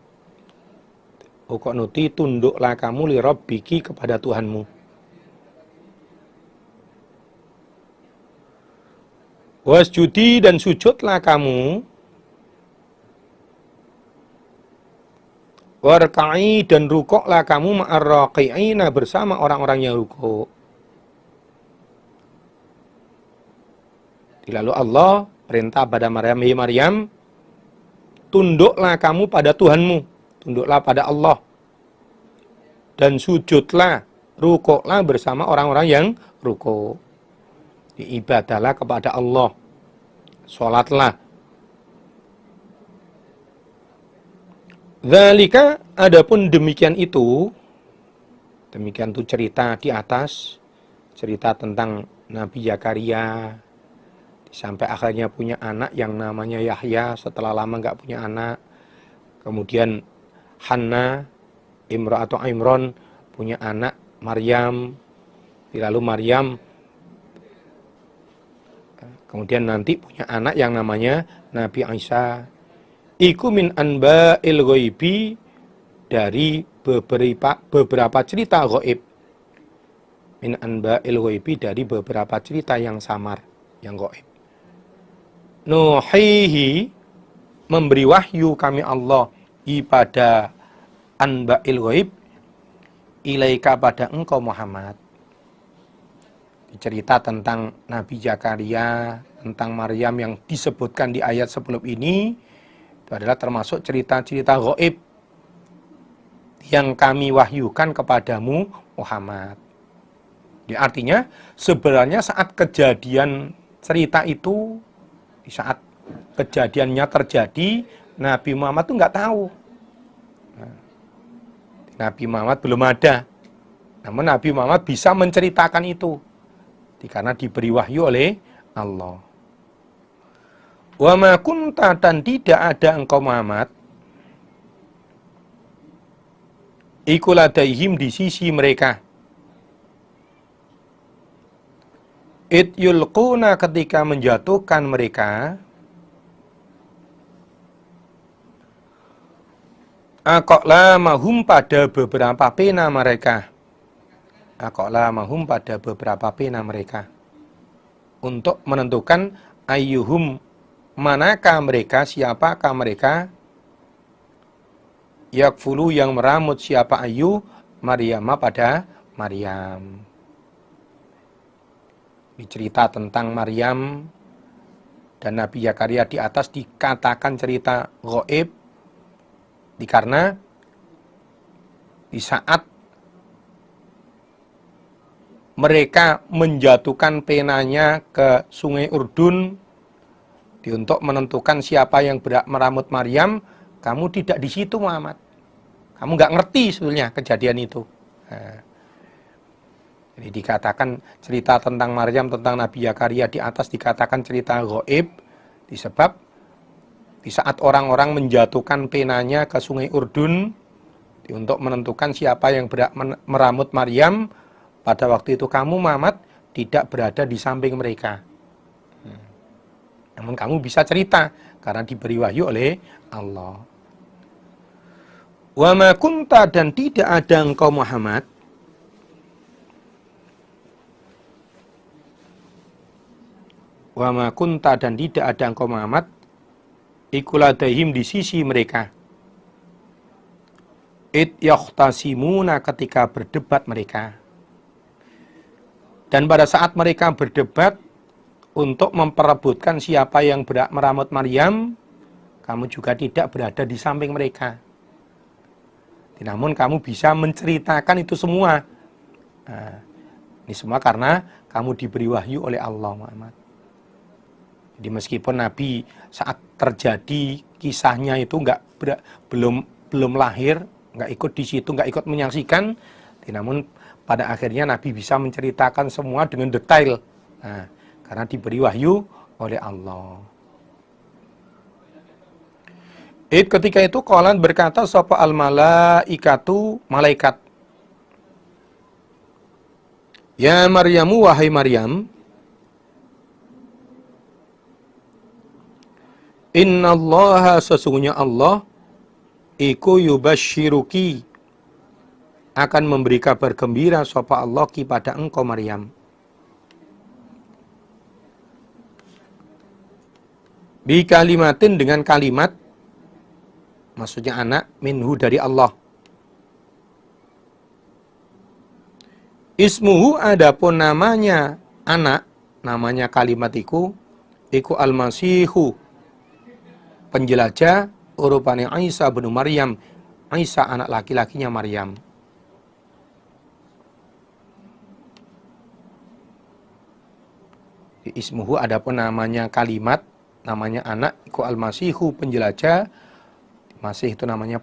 A: Uqnuti, tunduklah kamu, li rabbiki, kepada Tuhanmu. Wasjudi, dan sujudlah kamu. Warka'i, dan rukuklah kamu, ma'ar raqi'ina, bersama orang-orang yang rukuk. Lalu Allah perintah pada Maryam, ya Maryam, tunduklah kamu pada Tuhanmu. Tunduklah pada Allah. Dan sujudlah, rukuklah bersama orang-orang yang rukuk. Ibadahlah kepada Allah. Sholatlah. Dzalika, adapun demikian itu cerita di atas, cerita tentang Nabi Zakaria, sampai akhirnya punya anak yang namanya Yahya setelah lama nggak punya anak. Kemudian Hanna, imra'atu Imran, punya anak Maryam. Lalu Maryam kemudian nanti punya anak yang namanya Nabi Isa. Iku min anba'il ghaibi, dari beberapa cerita ghaib. Min anba'il ghaibi, dari beberapa cerita yang samar, yang ghaib. Nuhihi, memberi wahyu kami Allah pada anba'il ghaib, ilaika, pada engkau Muhammad. Cerita tentang Nabi Zakaria, tentang Maryam yang disebutkan di ayat sebelum ini, Itu adalah termasuk cerita-cerita gaib yang kami wahyukan kepadamu Muhammad. Jadi artinya sebenarnya saat kejadian cerita itu, di saat kejadiannya terjadi, Nabi Muhammad itu nggak tahu. Nabi Muhammad belum ada. Namun Nabi Muhammad bisa menceritakan itu. Karena diberi wahyu oleh Allah. Wa ma kunta, dan tidak ada engkau Muhammad, iku ladaihim, di sisi mereka. Id yulquna, ketika menjatuhkan mereka, aqlamahum, pada beberapa pena mereka. Aqlamahum, pada beberapa pena mereka. Untuk menentukan ayyuhum, manakah mereka, siapakah mereka, yakfulu, yang meramut, siapa ayu, Maryam, pada Maryam. Dicerita tentang Maryam dan Nabi Zakaria di atas dikatakan cerita gaib, karena di saat mereka menjatuhkan penanya ke sungai Urdun untuk menentukan siapa yang berhak meramut Maryam, kamu tidak di situ Muhammad. Kamu nggak ngerti sebetulnya kejadian itu. Nah, jadi dikatakan cerita tentang Maryam, tentang Nabi Zakaria di atas dikatakan cerita gaib, disebab di saat orang-orang menjatuhkan penanya ke sungai Urdun untuk menentukan siapa yang berhak meramut Maryam, pada waktu itu kamu Muhammad tidak berada di samping mereka. Namun kamu bisa cerita karena diberi wahyu oleh Allah. Wa ma kunta, dan tidak ada engkau Muhammad, wa ma kunta, dan tidak ada engkau Muhammad, ikuladaihim, di sisi mereka. Id yakhtasimuna, ketika berdebat mereka. Dan pada saat mereka berdebat untuk memperebutkan siapa yang berhak meramut Maryam, kamu juga tidak berada di samping mereka. Namun kamu bisa menceritakan itu semua. Nah, ini semua karena kamu diberi wahyu oleh Allah Muhammad. Jadi meskipun Nabi saat terjadi kisahnya itu belum lahir, nggak ikut di situ, nggak ikut menyaksikan, namun pada akhirnya Nabi bisa menceritakan semua dengan detail. Nah, karena diberi wahyu oleh Allah. Ketika itu qalan, berkata sapa al malaikatu, malaikat, ya Maryamu, wahai Maryam, innallaha, sesungguhnya Allah, iku yubasyiruki, akan memberi kabar gembira sapa Allah kepada engkau Maryam, bi kalimatin, dengan kalimat, maksudnya anak, minhu, dari Allah. Ismuhu, adapun namanya anak, namanya kalimat iku al-masihu, penjelajah, rupane Isa bin Maryam, Isa anak laki-lakinya Maryam. Ismuhu, adapun namanya kalimat, namanya anak, iku al-masihu, penjelajah. Masih itu namanya,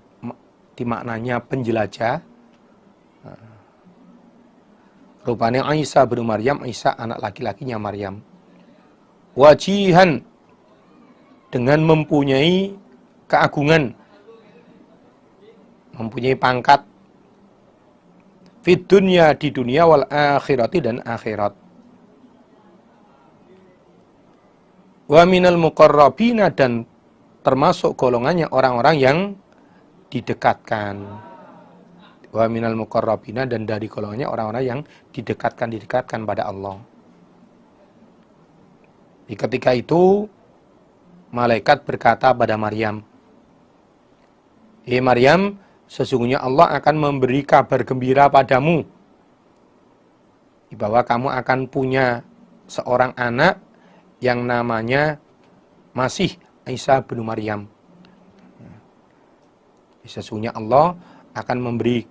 A: dimaknanya penjelajah. Rupanya Isa bin Maryam, Isa anak laki-lakinya Maryam. Wajihan, dengan mempunyai keagungan, mempunyai pangkat, fid dunya, di dunia, wal akhirati, dan akhirat. Wa minal muqarrabina, dan termasuk golongannya orang-orang yang didekatkan. Wa minal muqarrabina, dan dari golongannya orang-orang yang didekatkan pada Allah. Di ketika itu malaikat berkata pada Maryam, Maryam, sesungguhnya Allah akan memberi kabar gembira padamu, bahwa kamu akan punya seorang anak yang namanya Masih Isa bin Maryam. Sesungguhnya Allah akan memberi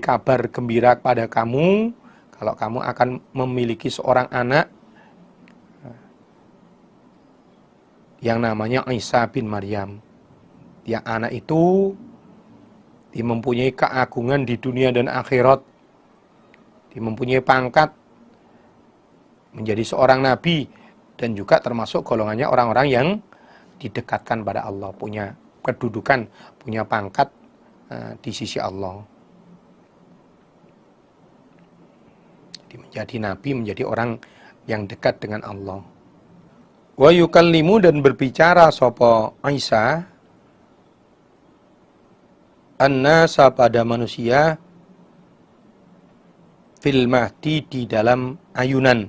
A: kabar gembira kepada kamu kalau kamu akan memiliki seorang anak yang namanya Isa bin Maryam. Yang anak itu dia mempunyai keagungan di dunia dan akhirat. Dia mempunyai pangkat menjadi seorang nabi dan juga termasuk golongannya orang-orang yang didekatkan pada Allah, punya kedudukan, punya pangkat di sisi Allah. Jadi menjadi nabi, menjadi orang yang dekat dengan Allah. Wa yukallimu, dan berbicara sapa Isa annasa, pada manusia, fil mahdi, di dalam ayunan,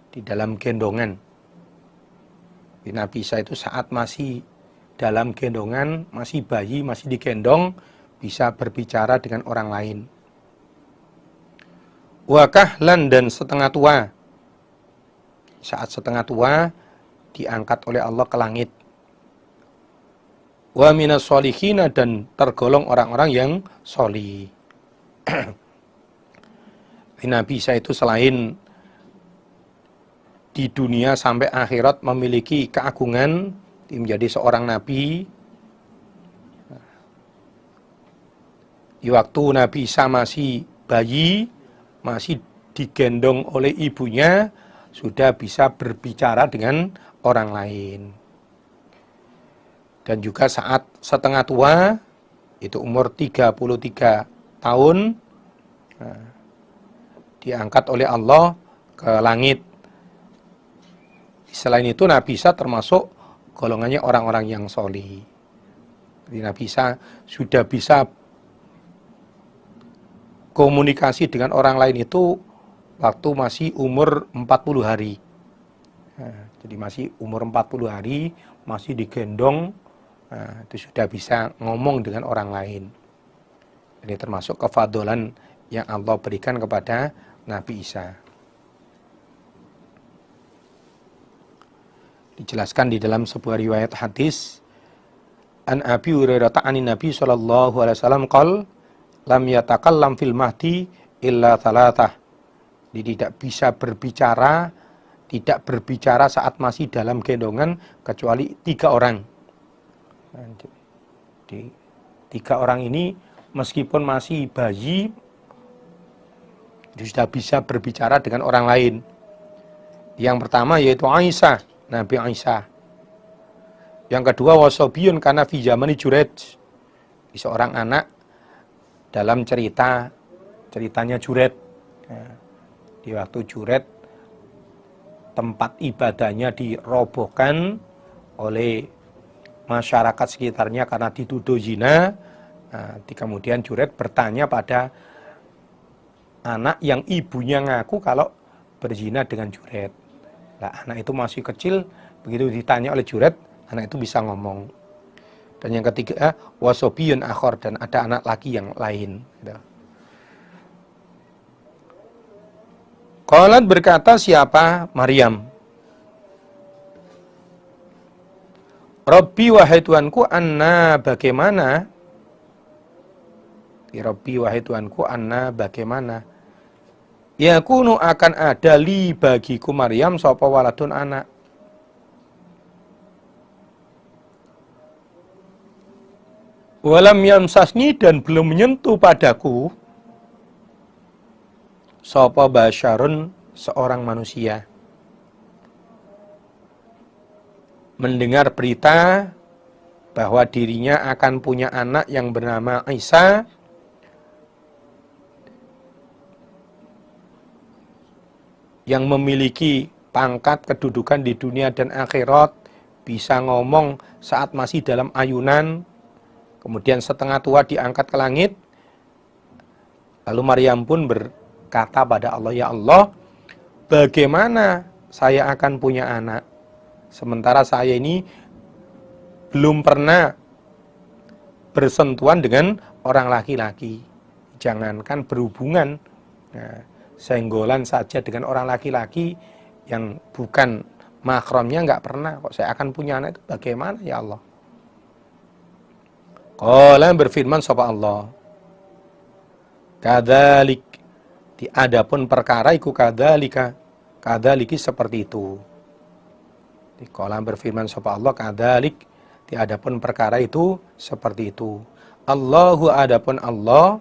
A: di dalam gendongan. Nabi Isa itu saat masih dalam gendongan, masih bayi, masih digendong, bisa berbicara dengan orang lain. Wa kahlan, dan setengah tua. Saat setengah tua diangkat oleh Allah ke langit. Wa minas solihina, dan tergolong orang-orang yang solih. Nabi Isa itu selain di dunia sampai akhirat memiliki keagungan, menjadi seorang nabi. Di waktu Nabi Isa masih bayi, masih digendong oleh ibunya, sudah bisa berbicara dengan orang lain. Dan juga saat setengah tua, itu umur 33 tahun, diangkat oleh Allah ke langit. Selain itu Nabi Isa termasuk golongannya orang-orang yang solih. Jadi Nabi Isa sudah bisa komunikasi dengan orang lain itu waktu masih umur 40 hari. Jadi masih umur 40 hari, masih digendong, itu sudah bisa ngomong dengan orang lain. Ini termasuk kefadolan yang Allah berikan kepada Nabi Isa. Dijelaskan di dalam sebuah riwayat hadis, an Abi Hurairah ta'anin Nabi sallallahu alaihi wasallam qol lam yatakallam fil mahdi illa thalathah. Jadi tidak berbicara saat masih dalam gendongan kecuali 3 orang. Jadi 3 orang ini meskipun masih bayi sudah bisa berbicara dengan orang lain. Yang pertama yaitu Aisyah, Nabi Isa. Yang kedua wasobiyun kana fi zamani Juret, seorang anak dalam ceritanya Juret. Di waktu Juret tempat ibadahnya dirobohkan oleh masyarakat sekitarnya karena dituduh zina. Kemudian Juret bertanya pada anak yang ibunya ngaku kalau berzina dengan Juret. Nah, anak itu masih kecil, begitu ditanya oleh Juret, anak itu bisa ngomong. Dan yang ketiga, wasobiyun akhor, dan ada anak lagi yang lain. Qalat, berkata siapa? Maryam. Rabbi, wahai Tuhanku, anna, bagaimana? Rabbi, wahai Tuhanku, anna, bagaimana? Yakunu, akan ada li bagiku Maryam sapa waladun, anak. Walam yamsasni, dan belum menyentuh padaku sapa basyarun, seorang manusia. Mendengar berita bahwa dirinya akan punya anak yang bernama Isa, yang memiliki pangkat kedudukan di dunia dan akhirat, bisa ngomong saat masih dalam ayunan, kemudian setengah tua diangkat ke langit. Lalu Maryam pun berkata pada Allah, ya Allah, bagaimana saya akan punya anak sementara saya ini belum pernah bersentuhan dengan orang laki-laki, jangankan berhubungan, senggolan saja dengan orang laki-laki yang bukan mahramnya nggak pernah, kok saya akan punya anak itu bagaimana ya Allah? Qala berfirman sapa Allah. Kadzalik di adapun perkara iku kadzalika. Kadzaliki seperti itu. Di qala berfirman sapa Allah kadzalik di adapun perkara itu seperti itu. Allahu adapun Allah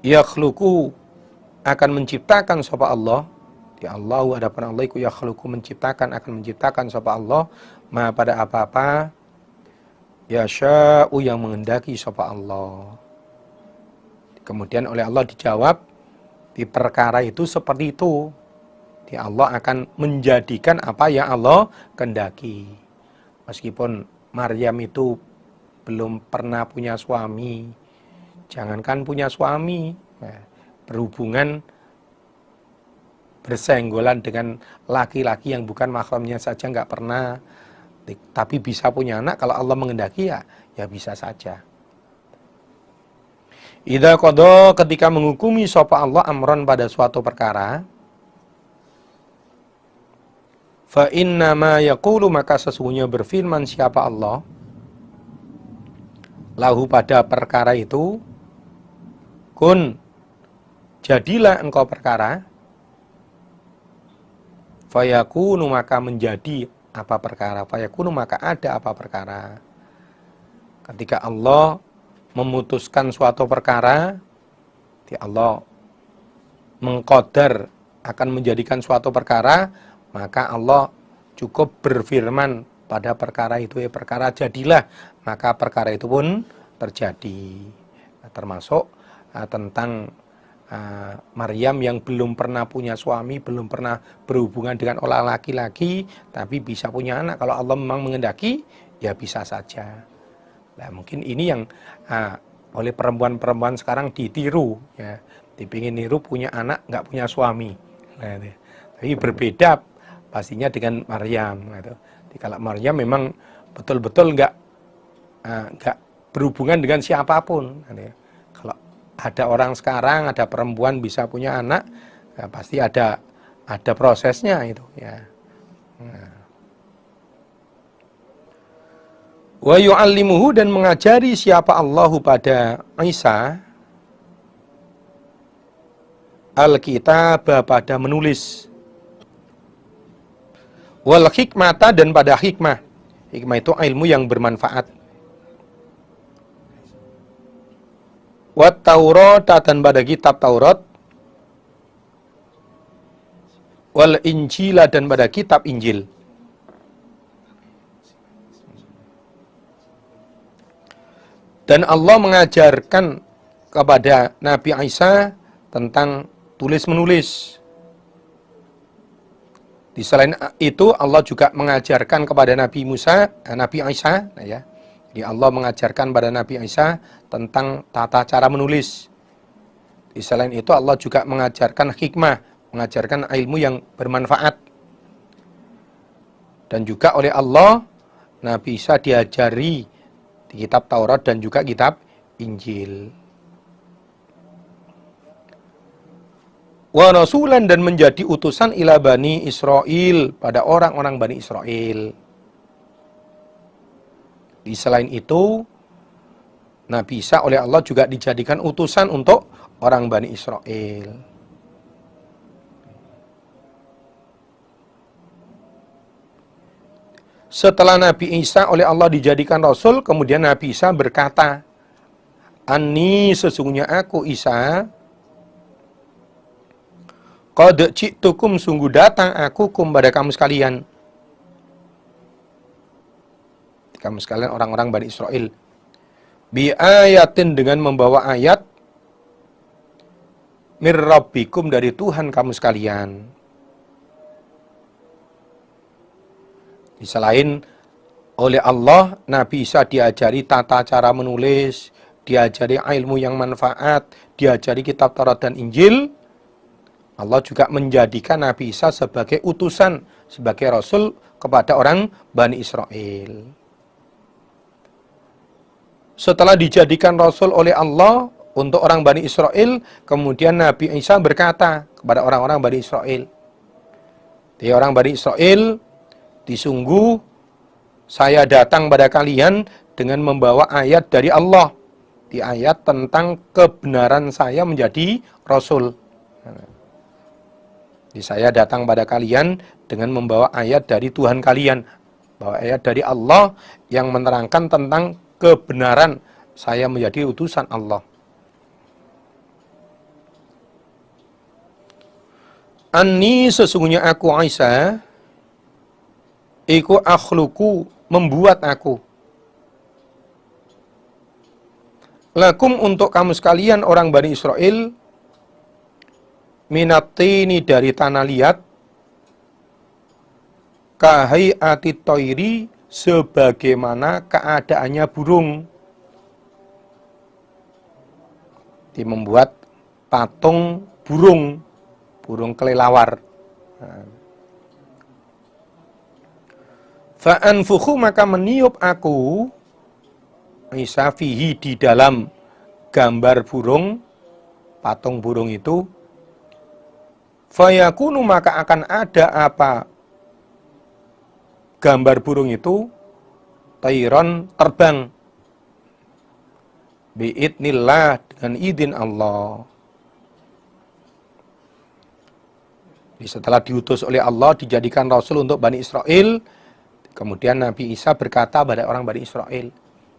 A: yakhluqu akan menciptakan sapa Allah. Ya Allahu adapun Allah iku yakhluqu menciptakan akan menciptakan sapa Allah ma pada apa-apa yasha'u yang menghendaki sapa Allah. Kemudian oleh Allah dijawab di perkara itu seperti itu. Di Allah akan menjadikan apa yang Allah kehendaki. Meskipun Maryam itu belum pernah punya suami, jangankan punya suami, berhubungan bersenggolan dengan laki-laki yang bukan mahramnya saja nggak pernah, tapi bisa punya anak kalau Allah menghendaki ya bisa saja. Idza qada ketika menghukumi sapa Allah amron pada suatu perkara, fa inna ma yaqulu maka sesungguhnya berfirman siapa Allah lahu pada perkara itu, kun jadilah engkau perkara, fayakunu maka menjadi apa perkara, fayakunu maka ada apa perkara. Ketika Allah memutuskan suatu perkara, Allah mengqadar akan menjadikan suatu perkara, maka Allah cukup berfirman pada perkara itu, perkara jadilah, maka perkara itu pun terjadi. Termasuk tentang Maryam yang belum pernah punya suami, belum pernah berhubungan dengan orang laki-laki, tapi bisa punya anak. Kalau Allah memang menghendaki, ya bisa saja. Nah, mungkin ini yang oleh perempuan-perempuan sekarang ditiru, ya, dipingin niru punya anak nggak punya suami. Nah, tapi berbeda pastinya dengan Maryam. Gitu. Jadi, kalau Maryam memang betul-betul nggak berhubungan dengan siapapun. Gitu. Kalau ada orang sekarang, ada perempuan bisa punya anak, ya pasti ada prosesnya itu. Ya. Nah. Wa yu'allimuhu dan mengajari siapa Allahu pada Isa al-kitab pada menulis, wal hikmata dan pada hikmah. Hikmah itu ilmu yang bermanfaat. Wat Taurat dan pada kitab Taurat, wal Injil dan pada kitab Injil. Dan Allah mengajarkan kepada Nabi Isa tentang tulis-menulis. Di selain itu Allah juga mengajarkan kepada Nabi Isa, ya. Jadi Allah mengajarkan pada Nabi Isa tentang tata cara menulis. Di selain itu Allah juga mengajarkan hikmah, mengajarkan ilmu yang bermanfaat. Dan juga oleh Allah Nabi Isa diajari kitab Taurat dan juga kitab Injil. Wa rasulan dan menjadi utusan ila Bani Israel pada orang-orang Bani Israel. Di selain itu Nabi Isa oleh Allah juga dijadikan utusan untuk orang Bani Israel. Setelah Nabi Isa oleh Allah dijadikan Rasul, kemudian Nabi Isa berkata, Ani sesungguhnya aku Isa, qad ji'tukum sungguh datang aku pada kamu sekalian. Kamu sekalian orang-orang Bani Israel. Bi ayatin dengan membawa ayat, mir rabbikum dari Tuhan kamu sekalian. Selain oleh Allah, Nabi Isa diajari tata cara menulis, diajari ilmu yang manfaat, diajari kitab Taurat dan Injil. Allah juga menjadikan Nabi Isa sebagai utusan, sebagai Rasul kepada orang Bani Israel. Setelah dijadikan Rasul oleh Allah untuk orang Bani Israel, kemudian Nabi Isa berkata kepada orang-orang Bani Israel. Di orang Bani Israel, disungguh saya datang pada kalian dengan membawa ayat dari Allah. Di ayat tentang kebenaran saya menjadi Rasul. Jadi saya datang pada kalian dengan membawa ayat dari Tuhan kalian. Bahwa ayat dari Allah yang menerangkan tentang kebenaran saya menjadi utusan Allah. Anni sesungguhnya aku Aisyah, iku akhluku membuat aku. Lakum untuk kamu sekalian orang Bani Israel, minatini dari tanah liat, kahai ati toiri sebagaimana keadaannya burung. Dia membuat patung burung, burung kelelawar. Fa'anfukhu maka meniup aku Isa fihi di dalam gambar burung, patung burung itu, fayakunu maka akan ada apa gambar burung itu, tayron terbang, biidnillah dengan izin Allah. Setelah diutus oleh Allah, dijadikan Rasul untuk Bani Israel, kemudian Nabi Isa berkata pada orang Bani Israel,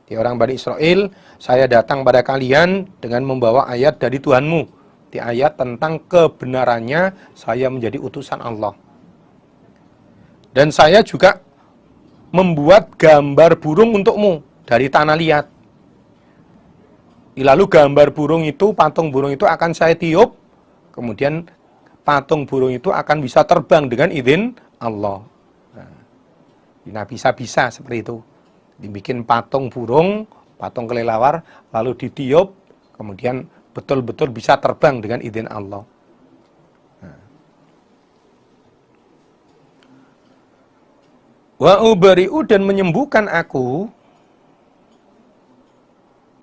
A: di orang Bani Israel, saya datang pada kalian dengan membawa ayat dari Tuhanmu. Di ayat tentang kebenarannya saya menjadi utusan Allah. Dan saya juga membuat gambar burung untukmu dari tanah liat. Lalu gambar burung itu, patung burung itu akan saya tiup, kemudian patung burung itu akan bisa terbang dengan izin Allah. Nah, bisa seperti itu. Dibikin patung burung, patung kelelawar, lalu ditiup, kemudian betul-betul bisa terbang dengan izin Allah. Wa ubari'u dan menyembuhkan aku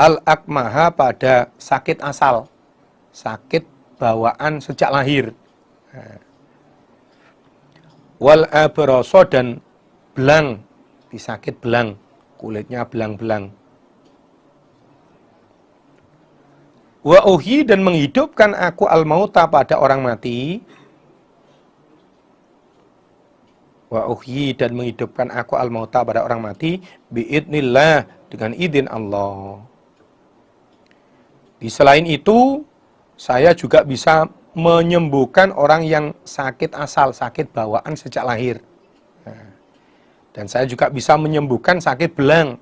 A: al-akmaha pada sakit asal, sakit bawaan sejak lahir. Wal abroso dan belang, disakit belang, kulitnya belang-belang. Wa uhi dan menghidupkan aku al-mauta pada orang mati. Wa uhi dan menghidupkan aku al-mauta pada orang mati biidnillah dengan izin Allah. Di selain itu, saya juga bisa menyembuhkan orang yang sakit asal, sakit bawaan sejak lahir. Dan saya juga bisa menyembuhkan sakit belang.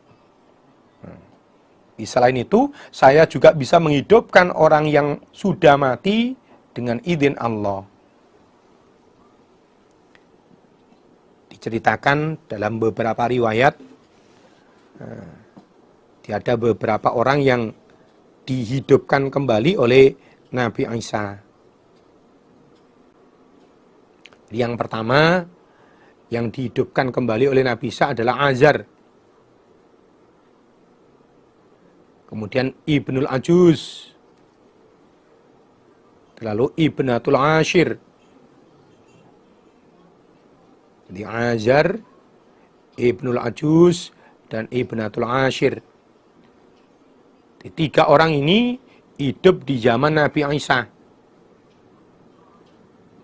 A: Selain itu, saya juga bisa menghidupkan orang yang sudah mati dengan izin Allah. Diceritakan dalam beberapa riwayat, ada beberapa orang yang dihidupkan kembali oleh Nabi Isa. Yang pertama, yang dihidupkan kembali oleh Nabi Isa adalah Azar. Kemudian Ibnul Ajuz. Lalu Ibnatul Ashir. Jadi Azar, Ibnul Ajuz, dan Ibnatul Ashir. Tiga orang ini hidup di zaman Nabi Isa.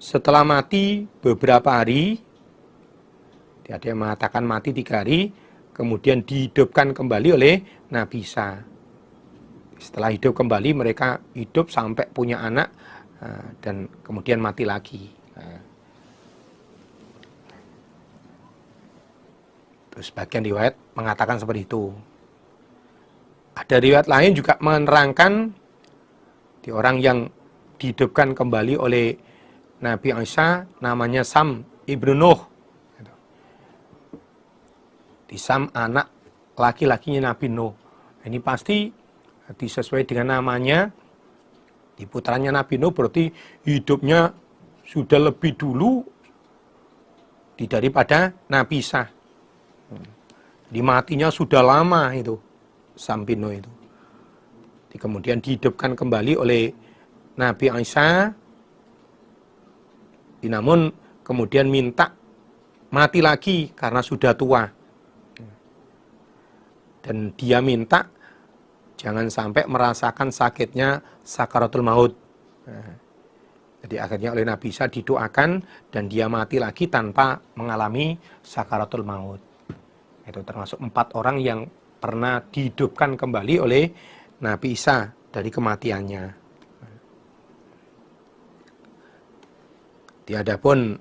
A: Setelah mati beberapa hari, ada yang mengatakan mati 3 hari, kemudian dihidupkan kembali oleh Nabi Isa. Setelah hidup kembali, mereka hidup sampai punya anak, dan kemudian mati lagi. Terus bagian riwayat mengatakan seperti itu. Ada riwayat lain juga menerangkan di orang yang dihidupkan kembali oleh Nabi Isa, namanya Sam ibnu Nuh. Di Sam anak laki-lakinya Nabi Nuh. Ini pasti disesuai dengan namanya. Di putranya Nabi Nuh berarti hidupnya sudah lebih dulu daripada Nabi Isa. Di matinya sudah lama itu Sam bin Nuh itu. Kemudian dihidupkan kembali oleh Nabi Isa. Namun kemudian minta mati lagi karena sudah tua. Dan dia minta jangan sampai merasakan sakitnya sakaratul maut. Nah, jadi akhirnya oleh Nabi Isa didoakan dan dia mati lagi tanpa mengalami sakaratul maut. Itu termasuk 4 orang yang pernah dihidupkan kembali oleh Nabi Isa dari kematiannya. Adapun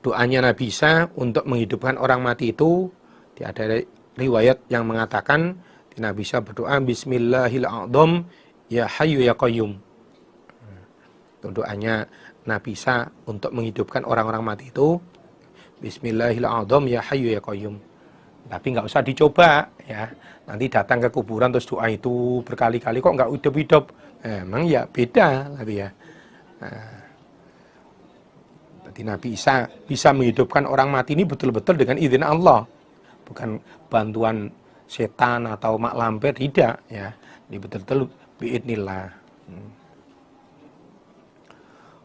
A: doanya Nabi Isa untuk menghidupkan orang mati itu, ada riwayat yang mengatakan Nabi Isa berdoa Bismillahirrahmanirrahim ya hayyu ya qayyum. Itu doanya Nabi Isa untuk menghidupkan orang-orang mati itu Bismillahirrahmanirrahim ya hayyu ya qayyum. Tapi nggak usah dicoba ya. Nanti datang ke kuburan terus doa itu berkali-kali kok nggak hidup-hidup. Emang ya beda tapi ya. Jadi Nabi Isa bisa menghidupkan orang mati ini betul-betul dengan izin Allah. Bukan bantuan setan atau mak lampir, tidak ya. Ini betul-betul biidnillah.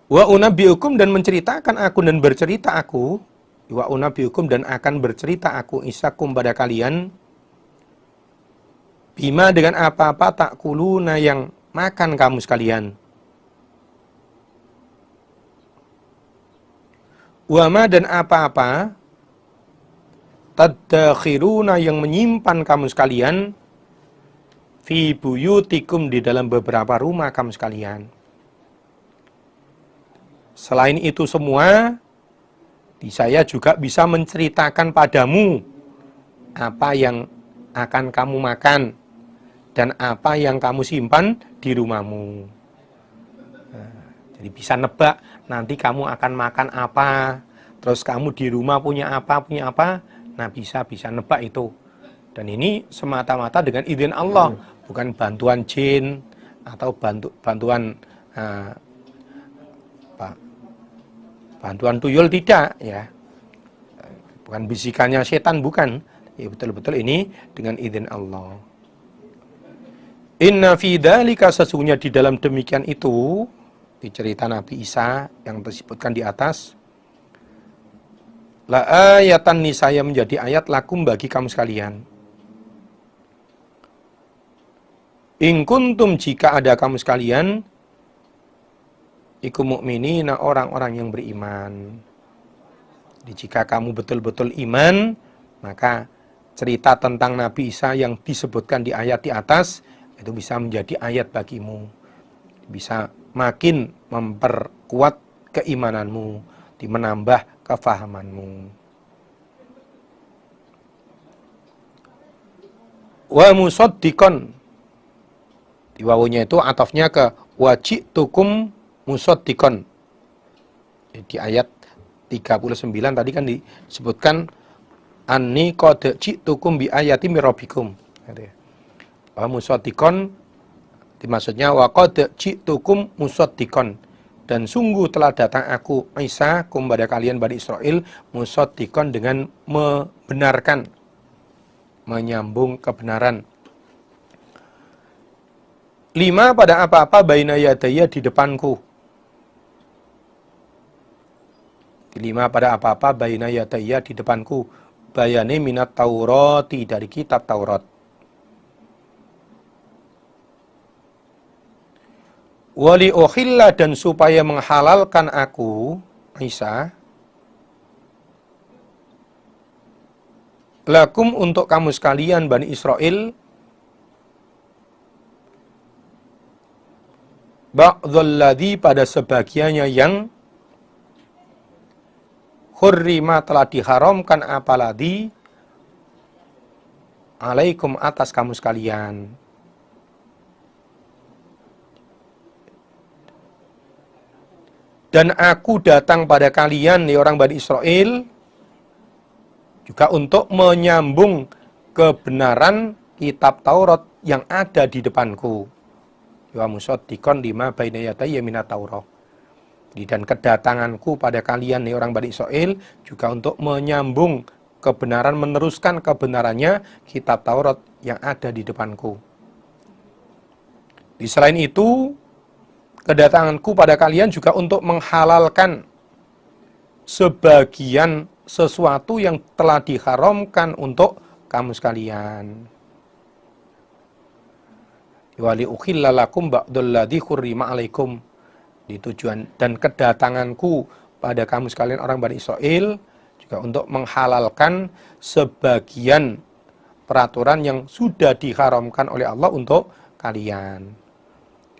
A: Wa unabbiukum dan menceritakan aku dan bercerita aku. Wa unabbiukum dan akan bercerita aku isakum pada kalian. Bima dengan apa-apa takuluna yang makan kamu sekalian. Wama dan apa-apa tadakhiruna yang menyimpan kamu sekalian fi buyutikum di dalam beberapa rumah kamu sekalian. Selain itu semua, saya juga bisa menceritakan padamu apa yang akan kamu makan dan apa yang kamu simpan di rumahmu. Jadi bisa nebak nanti kamu akan makan apa, terus kamu di rumah punya apa. Nah bisa nebak itu. Dan ini semata-mata dengan izin Allah, bukan bantuan jin atau bantuan tuyul, tidak ya. Bukan bisikannya setan, bukan. Ya betul-betul ini dengan izin Allah. Inna fi dzalika, sesungguhnya di dalam demikian itu, di cerita Nabi Isa yang disebutkan di atas, la ayatan, niscaya menjadi ayat lakum bagi kamu sekalian. In kuntum, jika ada kamu sekalian, iku mu'minina, orang-orang yang beriman. Jadi jika kamu betul-betul iman, maka cerita tentang Nabi Isa yang disebutkan di ayat di atas itu bisa menjadi ayat bagimu. Bisa makin memperkuat keimananmu, menambah kefahamanmu. Wa musaddiqon, di wawunya itu atafnya ke wajitukum musaddiqon. Di ayat 39 tadi kan disebutkan anni qad ji'tukum bi ayati mir rabbikum. Wa musaddiqon, maksudnya wa qad ji'tukum musaddiqon, dan sungguh telah datang aku Isa kepada kalian Bani Israel musaddiqon, dengan membenarkan, menyambung kebenaran. 5 pada apa-apa baina yadaya, di depanku. 5 pada apa-apa baina yadaya, di depanku. Bayane minat Taurati, dari kitab Taurat. Wali ukhilla, dan supaya menghalalkan aku Isa lakum, untuk kamu sekalian Bani Israel, ba'dhalladzi, pada sebagiannya yang hurrima, telah diharamkan, apalagi alaikum, atas kamu sekalian. Dan aku datang pada kalian, orang Bani Israel, juga untuk menyambung kebenaran kitab Taurat yang ada di depanku. Wa musaddiqon lima baina yadayya minat Taurat. Dan kedatanganku pada kalian, orang Bani Israel, juga untuk menyambung kebenaran, meneruskan kebenarannya kitab Taurat yang ada di depanku. Di selain itu, kedatanganku pada kalian juga untuk menghalalkan sebagian sesuatu yang telah diharamkan untuk kamu sekalian. wali ukhilla lakum ba'dal ladzi hurrima 'alaikum. Di tujuan dan kedatanganku pada kamu sekalian orang Bani Israel juga untuk menghalalkan sebagian peraturan yang sudah diharamkan oleh Allah untuk kalian.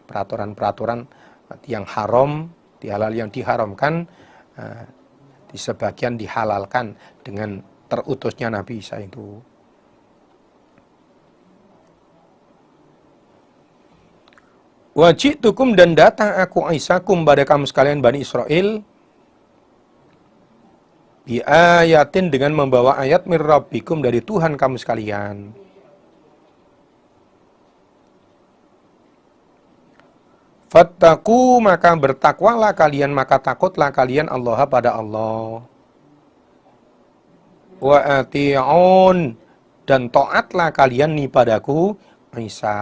A: Peraturan-peraturan yang haram, halal yang diharamkan, di sebagian dihalalkan dengan terutusnya Nabi Isa itu. Wajitukum dan datang aku Aisakum pada kamu sekalian Bani Israel bi ayatin dengan membawa ayat mir rabbikum dari Tuhan kamu sekalian. Fattaku maka bertakwalah kalian, maka takutlah kalian Allah pada Allah. Wa ati'un dan taatlah kalian nih padaku Isa.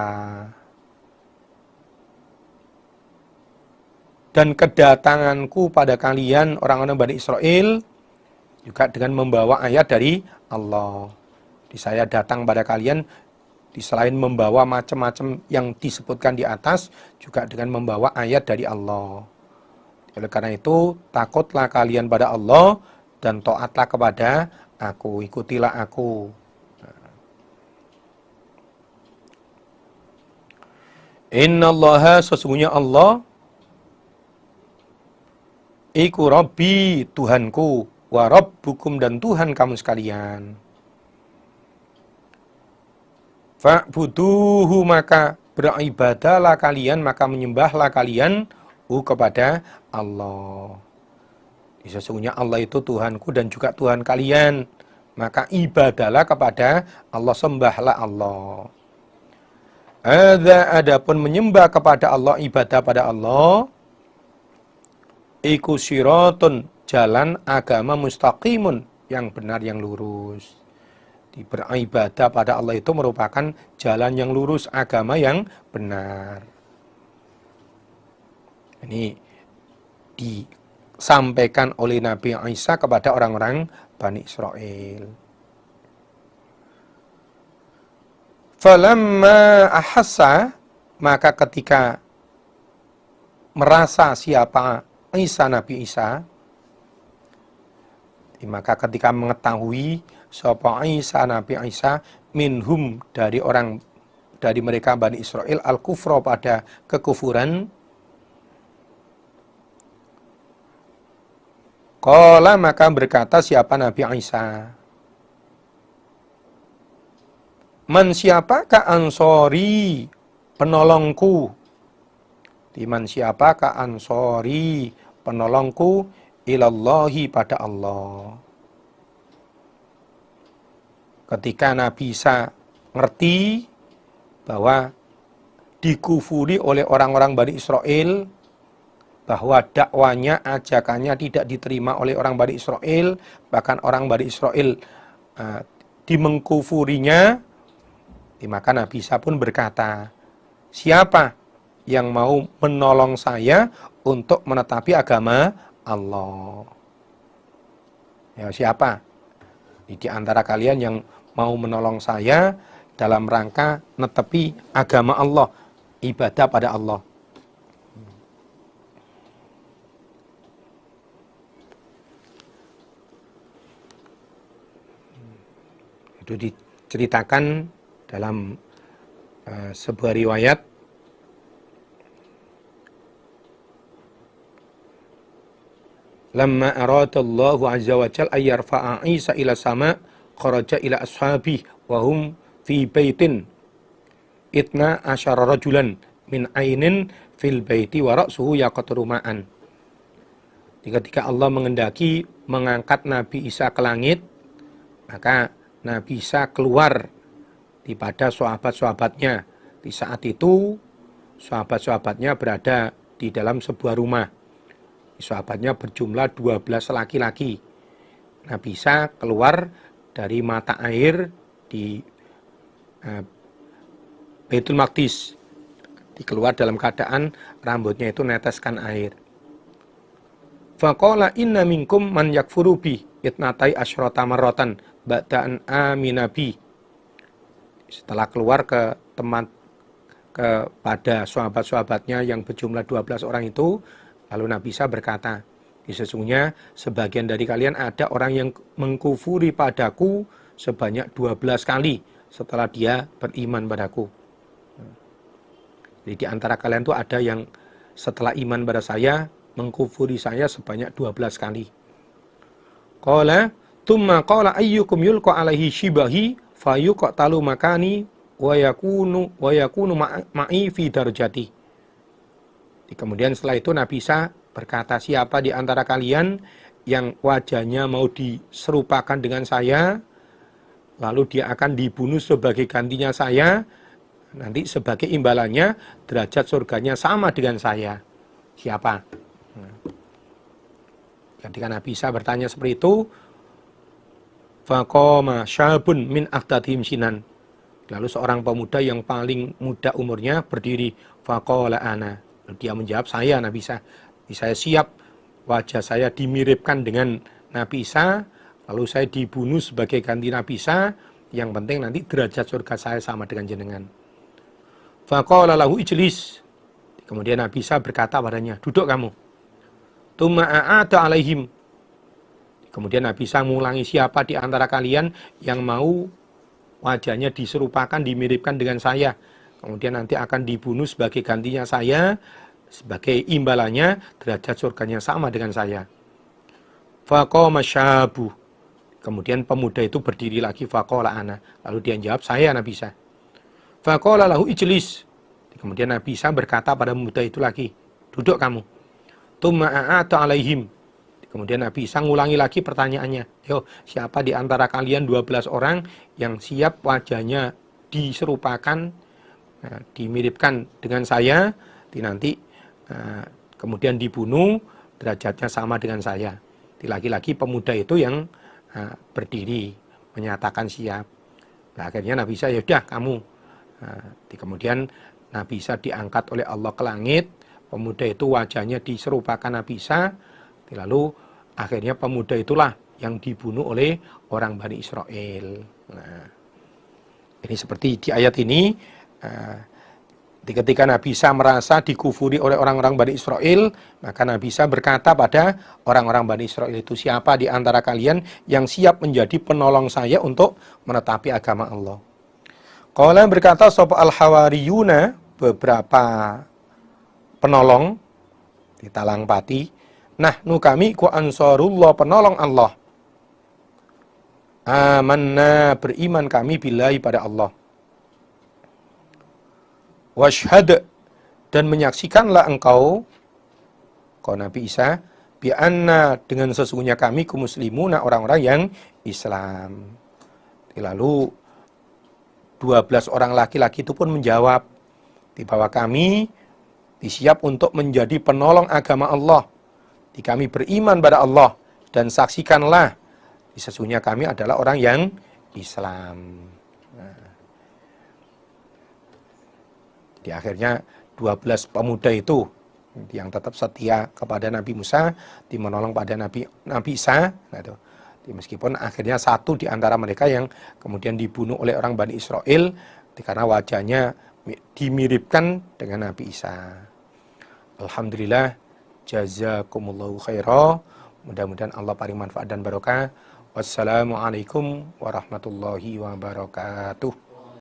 A: Dan kedatanganku pada kalian orang-orang Bani Israel juga dengan membawa ayat dari Allah. Di saya datang pada kalian di selain membawa macam-macam yang disebutkan di atas juga dengan membawa ayat dari Allah. Oleh karena itu takutlah kalian pada Allah dan taatlah kepada aku, ikutilah aku. Innallaha sesungguhnya Allah iku Rabbi Tuhanku wa Rabbukum dan Tuhan kamu sekalian. Fa'buduhu maka beribadahlah kalian, maka menyembahlah kalian kepada Allah. Sesungguhnya Allah itu Tuhanku dan juga Tuhan kalian, maka ibadahlah kepada Allah, sembahlah Allah. Adapun menyembah kepada Allah, ibadah pada Allah, iku siratun jalan agama mustaqimun yang benar yang lurus. Beribadah pada Allah itu merupakan jalan yang lurus, agama yang benar. Ini disampaikan oleh Nabi Isa kepada orang-orang Bani Israel. Falamma ahassa, maka ketika merasa siapa Isa, Nabi Isa, maka ketika mengetahui sapa Isa, Nabi Isa, minhum dari mereka Bani Israel, al-kufra pada kekufuran, qala maka berkata siapa Nabi Isa, man siapakah ansori penolongku, man siapakah ansori penolongku, ilallahi pada Allah. Ketika Nabi Isa ngerti bahwa dikufuri oleh orang-orang Bani Israel, bahwa dakwanya, ajakannya tidak diterima oleh orang Bani Israel, bahkan orang Bani Israel dimengkufurinya, maka Nabi Isa pun berkata, siapa yang mau menolong saya untuk menetapi agama Allah? Ya, siapa di antara kalian yang mau menolong saya dalam rangka netepi agama Allah, ibadah pada Allah? Itu diceritakan dalam sebuah riwayat. Lamma aradallahu azza wa jalla ayyarfa'a Isa ila sama' kharaja ila ashabihi wa hum fi baitin itna asyara rajulan min ainin fil baiti wa ra'suhu yaqturu ma'an. Ketika Allah mengendaki mengangkat Nabi Isa ke langit, maka Nabi Isa keluar pada sahabat-sahabatnya. Di saat itu sahabat-sahabatnya berada di dalam sebuah rumah. Sahabatnya berjumlah 12 laki-laki. Nabi Isa keluar dari mata air di Baitul Maqdis. Dikeluar dalam keadaan rambutnya itu neteskan air. Faqala inna minkum man yakfuru bi itnatai asyrata marratan ba'da'an aminabi. Setelah keluar ke kepada sahabat-sahabatnya yang berjumlah 12 orang itu. Lalu Nabi Isa berkata, sesungguhnya sebagian dari kalian ada orang yang mengkufuri padaku sebanyak 12 kali setelah dia beriman padaku. Jadi di antara kalian itu ada yang setelah iman pada saya mengkufuri saya sebanyak 12 kali. Qala thumma qala ayyukum yulqa alaihi shibahi fayuqtalu makani wa yakunu ma'i fi darajati. Kemudian setelah itu Nabi Isa berkata, siapa di antara kalian yang wajahnya mau diserupakan dengan saya, lalu dia akan dibunuh sebagai gantinya saya, nanti sebagai imbalannya derajat surganya sama dengan saya. Siapa? Ketika Nabi Isa bertanya seperti itu, faqama syabun min aftatihim sinan. Lalu seorang pemuda yang paling muda umurnya berdiri, faqala ana. Dia menjawab, saya Nabi Isa. Saya siap wajah saya dimiripkan dengan Nabi Isa, lalu saya dibunuh sebagai ganti Nabi Isa, yang penting nanti derajat surga saya sama dengan jenengan. Faqala lahu ijlis. Kemudian Nabi Isa berkata padanya, duduk kamu. Tsumma a'ada alaihim. Kemudian Nabi Isa mengulangi, siapa di antara kalian yang mau wajahnya diserupakan, dimiripkan dengan saya, kemudian nanti akan dibunuh sebagai gantinya saya, sebagai imbalannya derajat surganya sama dengan saya. Faqama syabu. Kemudian pemuda itu berdiri lagi, faqala ana. Lalu dia jawab, saya Nabi Isa. Faqala lahu ijlis. Kemudian Nabi Isa berkata pada pemuda itu lagi, duduk kamu. Tsumma a'ata alaihim. Kemudian Nabi Isa ngulangi lagi pertanyaannya. Yo, siapa di antara kalian 12 orang yang siap wajahnya diserupakan, dimiripkan dengan saya, nanti kemudian dibunuh, derajatnya sama dengan saya. Lagi-lagi pemuda itu yang berdiri, menyatakan siap. Nah, akhirnya Nabi Isa, yaudah kamu. Kemudian Nabi Isa diangkat oleh Allah ke langit, pemuda itu wajahnya diserupakan Nabi Isa. Lalu akhirnya pemuda itulah yang dibunuh oleh orang Bani Israel. Nah, ini seperti di ayat ini, ketika Nabi Isa merasa dikufuri oleh orang-orang Bani Israel, maka Nabi Isa berkata pada orang-orang Bani Israel itu, siapa di antara kalian yang siap menjadi penolong saya untuk menetapi agama Allah? Qala berkata sapa al-hawariyuna, beberapa penolong di Talang Pati, nahnu kami ku ansarullah, penolong Allah. Amanna, beriman kami billahi pada Allah. Washhad, dan menyaksikanlah engkau, kau Nabi Isa, bi'anna, dengan sesungguhnya kami ku muslimuna, orang-orang yang Islam. Lalu 12 orang laki-laki itu pun menjawab, bahwa kami disiap untuk menjadi penolong agama Allah. Kami beriman pada Allah dan saksikanlah sesungguhnya kami adalah orang yang Islam. Di akhirnya 12 pemuda itu yang tetap setia kepada Nabi Musa, menolong pada Nabi Isa. Meskipun akhirnya satu di antara mereka yang kemudian dibunuh oleh orang Bani Israel karena wajahnya dimiripkan dengan Nabi Isa. Alhamdulillah, jazakumullahu khairah. Mudah-mudahan Allah paling manfaat dan barokah. Wassalamualaikum warahmatullahi wabarakatuh.